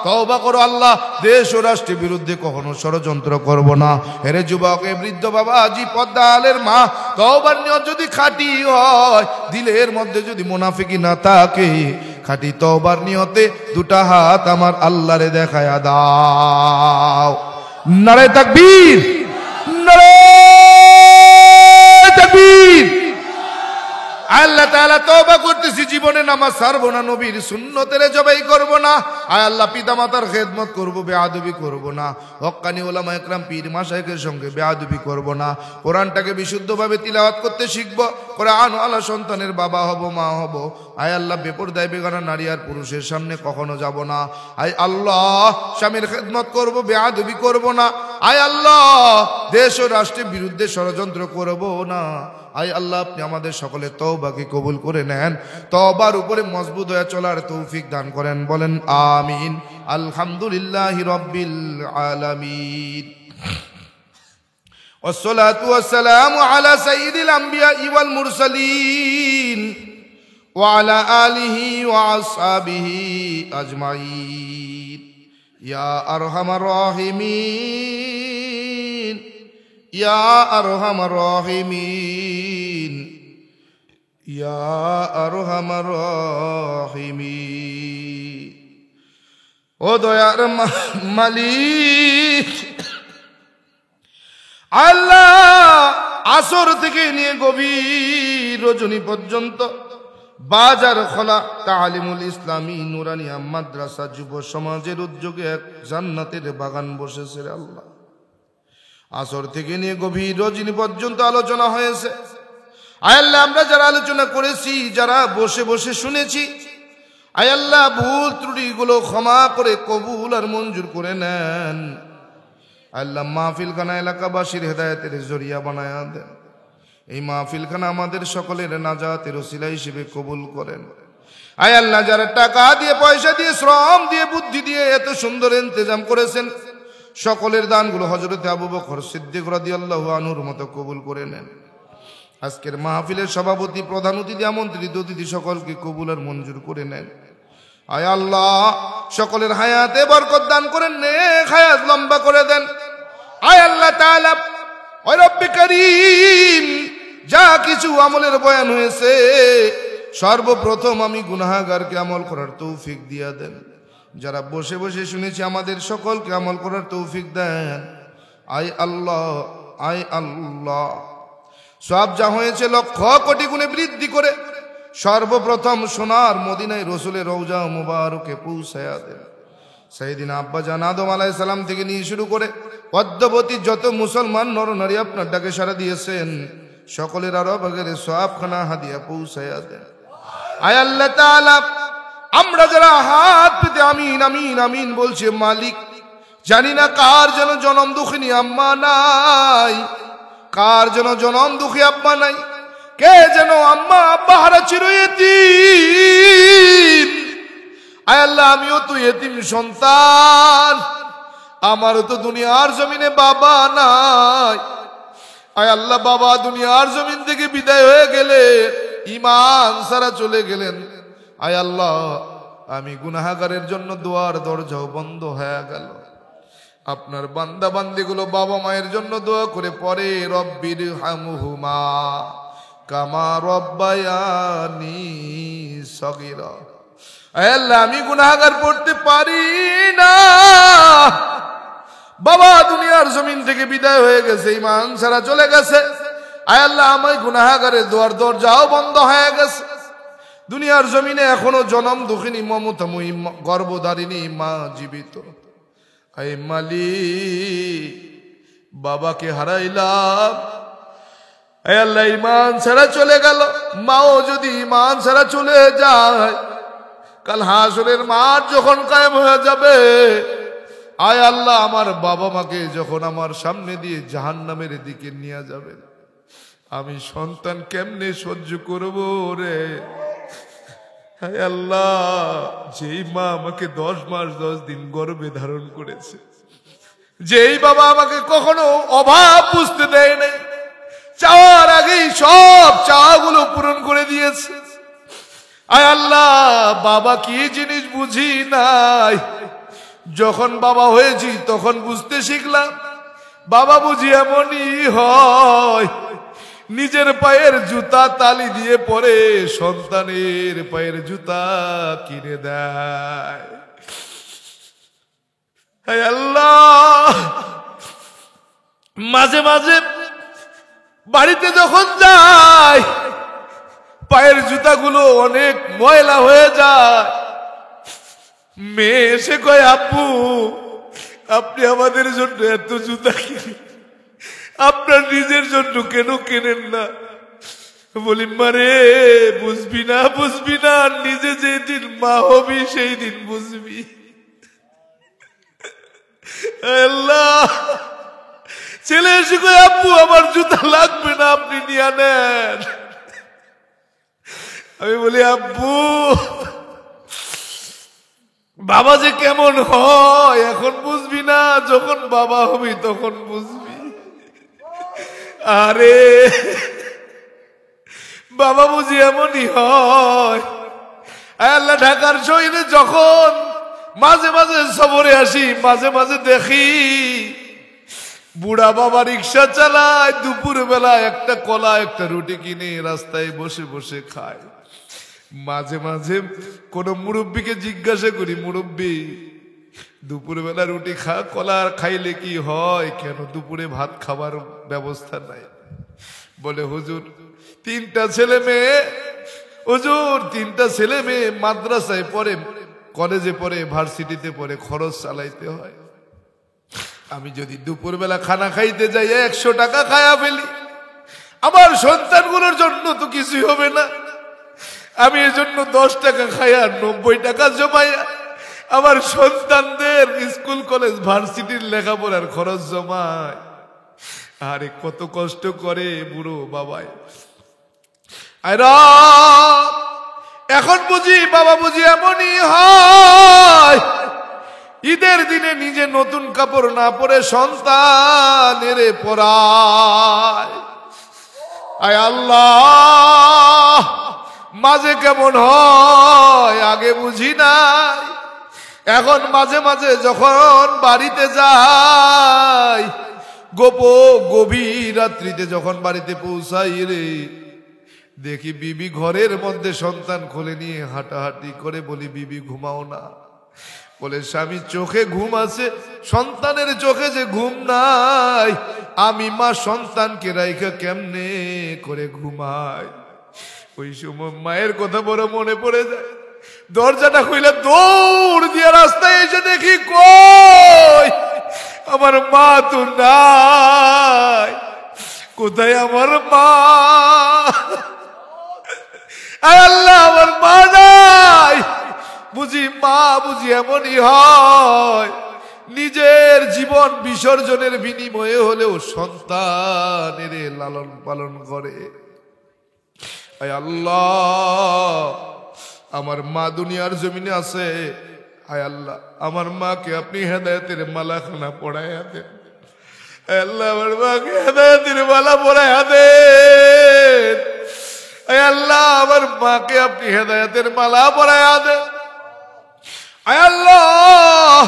তওবা করো, আল্লাহ দেশ ও রাষ্ট্রের বিরুদ্ধে কখনো ষড়যন্ত্র করব না। হে যুবক, হে বৃদ্ধ বাবাজি পর্দা আলের মা তওবার নিয়ত যদি খাঁটি হয়, দিলের মধ্যে যদি মুনাফিক না থাকে, খাঁটি তওবার নিয়তে দুটা হাত আমার আল্লাহরে দেখায়া দাও। নারে তাকবীর, নারে তাকবীর। আল্লাহ তাআলা তওবা করতেছি, জীবনে নামাজ ছাড়বো না, নবীর সুন্নতের জবাই করব না। আয় আল্লাহ পিতামাতার খেদমত করব, বেয়াদবি করব না। হক্কানি ওলামা একরাম পীর মাশায়েখের সঙ্গে বেয়াদবি করব না। কোরআনটাকে বিশুদ্ধভাবে তিলাওয়াত করতে শিখব। কোরআন ওয়ালা সন্তানের বাবা হব, মা হব। আয় আল্লাহ বেপরদায় বেগানা নারী আর পুরুষের সামনে কখনো যাব না। আয় আল্লাহ স্বামীর খেদমত করব, বেয়াদবি করব না। আয় আল্লাহ দেশ ও রাষ্ট্রের বিরুদ্ধে ষড়যন্ত্র করব না। আয় আল্লাহ আপনি আমাদের সকলের তওবাকে কবুল করে নেন, তওবার উপরে মজবুত হয়ে চলার তৌফিক দান করেন। বলেন আমিন। আলহামদুলিল্লাহি রাব্বিল আলামিন। والصلاة والسلام على سيد الأنبياء والمرسلين وعلى آله وأصحابه أجمعين يا أرحم الراحمين يا أرحم الراحمين يا أرحم الراحمين ও দয়ার মালিক আল্লাহ, আসর থেকে নিয়ে গভীর রজনী পর্যন্ত বাজার খোলা তালিমুল ইসলামী নুরানিয়া মাদ্রাসা যুব সমাজের উদ্যোগে এক জান্নাতের বাগান বসেছে রে আল্লাহ। আসর থেকে নিয়ে গভীর রজনী পর্যন্ত আলোচনা হয়েছে। আয় আল্লাহ আমরা যারা আলোচনা করেছি, যারা বসে বসে শুনেছি, আয় আল্লাহ ভুল ত্রুটিগুলো ক্ষমা করে কবুল আর মঞ্জুর করে নেন। আল্লাহ মাহফিলখানা এলাকাবাসীর হেদায়েতের জরিয়া বানায়া দেন। এই মাহফিলখানা আমাদের সকলের নাজাতের ওসিলা হিসেবে কবুল করেন। আয় আল্লাহ যারা টাকা দিয়ে, পয়সা দিয়ে, শ্রম দিয়ে, বুদ্ধি দিয়ে এত সুন্দর ইন্তজাম করেছেন, সকলের দানগুলো হযরত আবু বকর সিদ্দিক রাদিয়াল্লাহু আনহুর মতো কবুল করে নেন। আজকের মাহফিলের সভাপতি, প্রধান অতিথি, আমন্ত্রিত অতিথি সকলকে কবুল আর মঞ্জুর করে নেন। আয় আল্লাহ সকলের হায়াতে বরকত দান করেন, নেক হায়াত লম্বা করে দেন। আয় আল্লাহ তাআলা ওয়া রব্বে করিম, যা কিছু আমলের বয়ান হয়েছে সর্বপ্রথম আমি গুনাহগারকে আমল করার তৌফিক দিয়া দেন। যারা বসে বসে শুনেছি আমাদের সকলকে আমল করার তৌফিক দেন। আয় আল্লাহ, আয় আল্লাহ সব যা হয়েছে লক্ষ কোটি গুণে বৃদ্ধি করে সর্বপ্রথম সোনার মদিনায় রসুলের রওজা মুবারকে পৌঁছায়া দেন। সাইয়েদিনা আব্বাজান আদম আলাইহিস সালাম থেকে নিয়ে শুরু করে পদ্মবতী যত মুসলমান নরনারী আপনার ডাকে সাড়া দিয়েছেন, সকলের আরো ভাগের সওয়াবখানা হাদিয়া পৌঁছায়া দেন। আয় আল্লাহ তাআলা আমরা যারা হাত পেতে আমিন আমিন আমিন বলছি, মালিক জানি না কার যেন জনম দুঃখিনী আম্মা নাই, কার যেন জনম দুঃখী আব্বা নাই, কে যেন আম্মা আব্বা হারা চিরয়তীম। আয় আল্লাহ আমিও তো ইতিম সন্তান, আমারও তো দুনিয়ার জমিনে বাবা নাই। আয় আল্লাহ বাবা দুনিয়ার জমিন থেকে বিদায় হয়ে গেলে, ঈমান ছাড়া চলে গেলেন। আয় আল্লাহ আমি গুনাহগারের জন্য দোয়ার দরজাও বন্ধ হয়ে গেল। আপনার বান্দা বান্দিগুলো বাবা মায়ের জন্য দোয়া করে পরে, রব্বির হামহুমা কামা রব্বায়ানি সগীরা। আয় আল্লাহ আমি গুনাহগার পড়তে পারি না, বাবা দুনিয়ার জমিন থেকে বিদায় হয়ে গেছে, ঈমান ছাড়া চলে গেছে। আয় আল্লাহ আমায় গুনাহগারের দোয়ার দরজাও বন্ধ হয়ে গেছে। দুনিয়ার জমিনে এখনো জনম দুঃখিনী মমতাময়ী গর্ভধারিণী মা জীবিত। আয় মালিক বাবাকে হারাইলাম, আয় আল্লাহ ঈমান ছাড়া চলে গেল। মাও যদি ঈমান ছাড়া চলে যায়, কাল হাসরের মাঠ যখন কায়েম হয়ে যাবে, আয় আল্লাহ আমার বাবা মাকে যখন আমার সামনে দিয়ে জাহান্নামের দিকে নিয়ে যাবে, আমি সন্তান কেমনে সহ্য করব রে? হায় আল্লাহ যেই মা আমাকে 10 মাস 10 দিন গর্ভে ধারণ করেছে, যেই বাবা আমাকে কখনো অভাব বুঝতে দেয় নাই, চাওয়ার আগেই সব চাওয়াগুলো পূরণ করে দিয়েছে। আয় আল্লাহ বাবা কি জিনিস বুঝি নাই, যখন বাবা হয়েছি তখন বুঝতে শিখলাম বাবা বুঝি এমনই হয়, নিজের পায়ের জুতা তালি দিয়ে পরে সন্তানের পায়ের জুতা কিনে দেয়। হায় আল্লাহ মাঝে মাঝে বাড়িতে যখন যাই, পায়ের জুতাগুলো অনেক ময়লা হয়ে যায়। মেয়ে এসে কয়, আব্বু আপনি আমাদের জন্য এত জুতা কিনেন, আপনার নিজের জন্য কেন কেনেন না? বলি, মারে বুঝবি না, বুঝবি না, নিজে যেদিন মা হবি সেই দিন বুঝবি। আল্লাহ, ছেলে এসে কয়, আব্বু আমার জুতা লাগবে না, আপনি নিয়ে নেন। আমি বলি, আব্বু বাবা যে কেমন হয় এখন বুঝবি না, যখন বাবা হবি তখন বুঝবি। আরে বাবা বুঝি এমনই হয়। আল্লাহ, ঢাকার শহরে যখন মাঝে মাঝে সফরে আসি, মাঝে মাঝে দেখি বুড়া বাবা রিক্সা চালায়, দুপুর বেলা একটা কলা একটা রুটি কিনে রাস্তায় বসে বসে খায়। মাঝে মাঝে কোন মুরব্বীকে জিজ্ঞাসা করি, মুরব্বী দুপুর বেলা রুটি খা, কলা খাইলে কি হয়, কেন দুপুরে ভাত খাবার ব্যবস্থা নাই? বলে, হুজুর তিনটা ছেলে মেয়ে, হুজুর তিনটা ছেলে মেয়ে মাদ্রাসায় পড়ে, কলেজে পড়ে, ভার্সিটিতে পড়ে, খরচ চালাইতে হয়। আমি যদি দুপুর বেলা খানা খাইতে যাই 100 টাকা খায়া ফেলি, আমার সন্তানগুলোর জন্য তো কিছুই হবে না। আমি এজন্য 10 টাকা খাইয়া 90 টাকা জমাইয়া আমার সন্তানদের স্কুল কলেজ ভার্সিটির লেখাপড়ার খরচ জমায়। আরে কত কষ্ট করে বুড়ো বাবাই। এখন বুঝি বাবা বুঝি এমনই হয়, ঈদের দিনে নিজে নতুন কাপড় না পরে সন্তানের পরায়। আয় আল্লাহ, মাঝে কেমন হয় আগে বুঝি নাই, এখন মাঝে মাঝে যখন বাড়িতে যাই, গভীর রাত্রিতে যখন বাড়িতে পৌঁছাই রে, দেখি বিবি ঘরের মধ্যে সন্তান কোলে নিয়ে হাঁটাহাঁটি করে। বলি, বিবি ঘুমাও না? বলে, স্বামী চোখে ঘুম আছে, সন্তানের চোখে যে ঘুম নাই, আমি মা সন্তানকে রাইখা কেমনে করে ঘুমাই? ওই সময় মায়ের কথা বড় মনে পড়ে যায়। দরজাটা খুলে দৌড় দিয়ে রাস্তায় এসে দেখি, কই আমার মা তো নাই, কোথায় আমার মা? আল্লাহ, আমার মা নাই। বুঝি মা বুঝি এমনই হয়, নিজের জীবন বিসর্জনের বিনিময়ে হলেও সন্তানের লালন পালন করে। আয় আল্লাহ, আমার মা দুনিয়ার জমিনে আছে। আয় আল্লাহ, আমার মাকে আপনি হেদায়েতের মালাখানা পড়াইয়া দেন। আল্লাহ, আমার মাকে হেদায়েতের মালা পড়াইয়া দেন। আয় আল্লাহ, আমার মাকে আপনি হেদায়েতের মালা পড়াইয়া দেন। আয় আল্লাহ,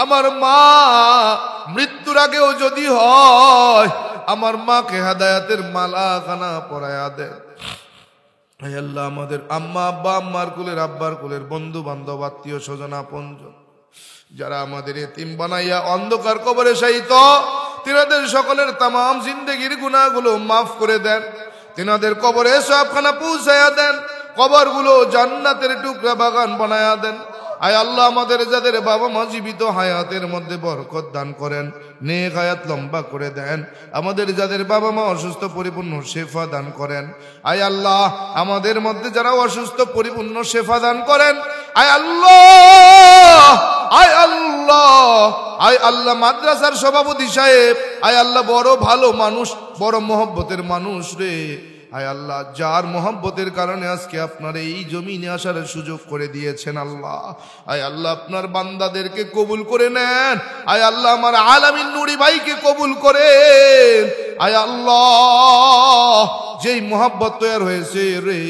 আমার মা মৃত্যুর আগেও যদি হয়, আমার মাকে হেদায়েতের মালাখানা পড়াইয়া দেন। আয় আল্লাহ, আমাদের আম্মা আব্বা, আম্মার কুলের আব্বার কুলের বন্ধু বান্ধব আত্মীয় স্বজন আপনজন যারা আমাদের এতিম বানাইয়া অন্ধকার কবরে শায়িত, তিনাদের সকলের তামাম জিন্দেগির গুনাহগুলো মাফ করে দেন। তিনাদের কবরে সবখানা পৌঁছায়া দেন, কবরগুলো জান্নাতের টুকরা বাগান বানায়া দেন। আয় আল্লাহ, আমাদের যাদের বাবা মা জীবিত, হায়াতের মধ্যে বরকত দান করেন, নেক হায়াত লম্বা করে দেন। আমাদের যাদের বাবা মা অসুস্থ, পরিপূর্ণ শেফা দান করেন। আয় আল্লাহ, আমাদের মধ্যে যারা অসুস্থ, পরিপূর্ণ শেফা দান করেন। আয় আল্লাহ, আয় আল্লাহ, আয় আল্লাহ, মাদ্রাসার সভাপতি সাহেব, আয় আল্লাহ, বড় ভালো মানুষ, বড় মহব্বতের মানুষ রে। আয় আল্লাহ, যার মহব্বতের কারণে আজকে আপনার এই জমিনে আসার সুযোগ করে দিয়েছেন আল্লাহ, আয় আল্লাহ, আপনার বান্দাদেরকে কবুল করে নেন। আয় আল্লাহ, আমার আলামিন নুরি ভাইকে কবুল করেন। আয় আল্লাহ, যেই মহব্বত তৈরি হয়েছে রে,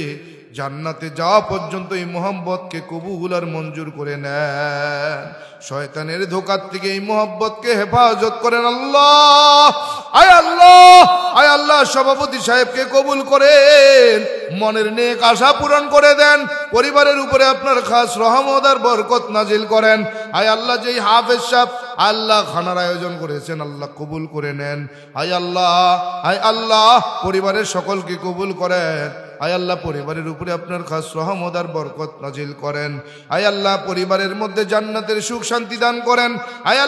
জান্নাতে যাওয়া পর্যন্ত এই মোহাম্মতকে কবুল আর মঞ্জুর করে নেন। শয়তানের ধোঁকার থেকে এই মোহাম্মতকে হেফাজত করেন আল্লাহ। আয় আল্লাহ, আয় আল্লাহ, সভাপতি সাহেবকে কবুল করেন, মনের নেক আশা পূরণ করে দেন, পরিবারের উপরে আপনার খাস রহমত আর বরকত নাজিল করেন। আয় আল্লাহ, যেই হাফেজ সাহেব আল্লাহ খানার আয়োজন করেছেন, আল্লাহ কবুল করে নেন। আয় আল্লাহ, আয় আল্লাহ, পরিবারের সকলকে কবুল করেন। আয় আল্লাহ পরিবারের উপরে আপনার খাস রহমত আর বরকত নাজিল করেন। আয় আল্লাহ পরিবারের মধ্যে জান্নাতের সুখ শান্তি দান করেন। আয়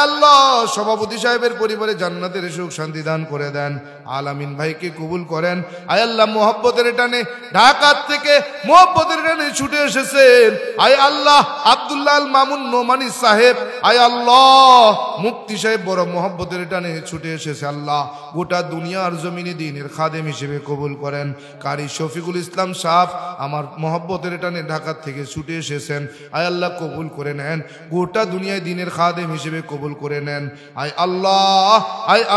আল্লাহ সভাপতি সাহেবের পরিবারে জান্নাতের সুখ শান্তি দান করে দেন। আলামিন ভাইকে কবুল করেন। আয় আল্লাহ মোহব্বতের টানে ঢাকা থেকে মোহব্বতের টানে ছুটে এসেছেন। আয় আল্লাহ আব্দুল্লাহ আল মামুন নোমানি সাহেব, আয় আল্লাহ মুফতি সাহেব বড় মোহব্বতের টানে ছুটে এসেছে। আল্লাহ গোটা দুনিয়ার জমিনে দ্বীনের খাদেম হিসেবে কবুল করেন। কারি শফিকুল ইসলাম সাহেব আমার মোহব্বতের টানে ঢাকা থেকে ছুটে এসেছেন। আয় আল্লাহ কবুল করে নেন, গোটা দুনিয়ায় দ্বীনের খাদেম হিসেবে কবুল করে নেন। আয়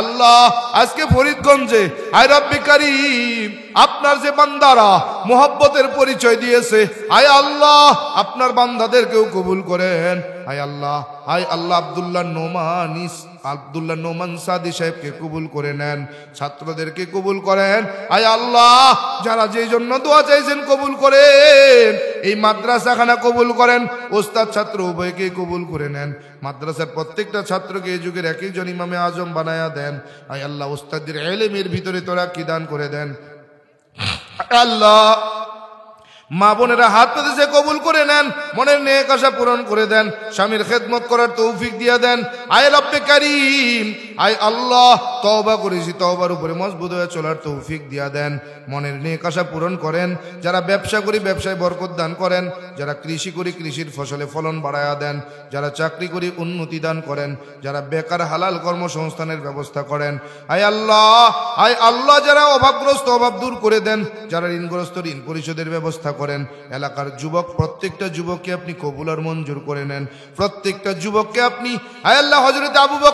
আল্লাহ আজকে ফরিদগঞ্জে আয় রব্বি কারীম আপনার যে বান্দারা মোহব্বতের পরিচয় দিয়েছে, আয় আল্লাহ আপনার বান্দাদেরকেও কবুল করেন। আয় আল্লাহ আব্দুল্লাহ নোমান সাদি সাহেবকে কবুল করে নেন, ছাত্রদেরকে কবুল করেন। আয় আল্লাহ যারা যেই জন্য দোয়া চাইছেন কবুল করেন। এই মাদ্রাসাখানা কবুল করেন, ওস্তাদ ছাত্র উভয়কে কবুল করে নেন। মাদ্রাসার প্রত্যেকটা ছাত্রকে এই যুগের একজন ইমামে আজম বানায়া দেন। আয় আল্লাহ ওস্তাদের ইলমের ভিতরে তোরা কি দান করে দেন। আল্লাহ মা বোনেরা হাত পেতেছে কবুল করে নেন, মনের নেক আশা পূরণ করে দেন, স্বামীর খেদমত করার তৌফিক দিয়ে দেন। আয় রব্বে কারীম আয় আল্লাহ তওবা করেছি, তওবার উপরে মজবুত হয়ে চলার তৌফিক দিয়া দেন, মনের নেক আশা পূরণ করেন। যারা ব্যবসা করি ব্যবসায় বরকত দান করেন, যারা কৃষি করি কৃষির ফসলে ফলন বাড়ায়া দেন, যারা চাকরি করি উন্নতি দান করেন, যারা বেকার হালাল কর্মসংস্থানের ব্যবস্থা করেন। আয় আল্লাহ যারা অভাবগ্রস্ত অভাব দূর করে দেন, যারা ঋণগ্রস্ত ঋণ পরিশোধের ব্যবস্থা করেন। এলাকার যুবক প্রত্যেকটা যুবককে আপনি কবুল আর মঞ্জুর করে নেন। প্রত্যেকটা যুবককে আপনি আয় আল্লাহ হযরত আবু বকর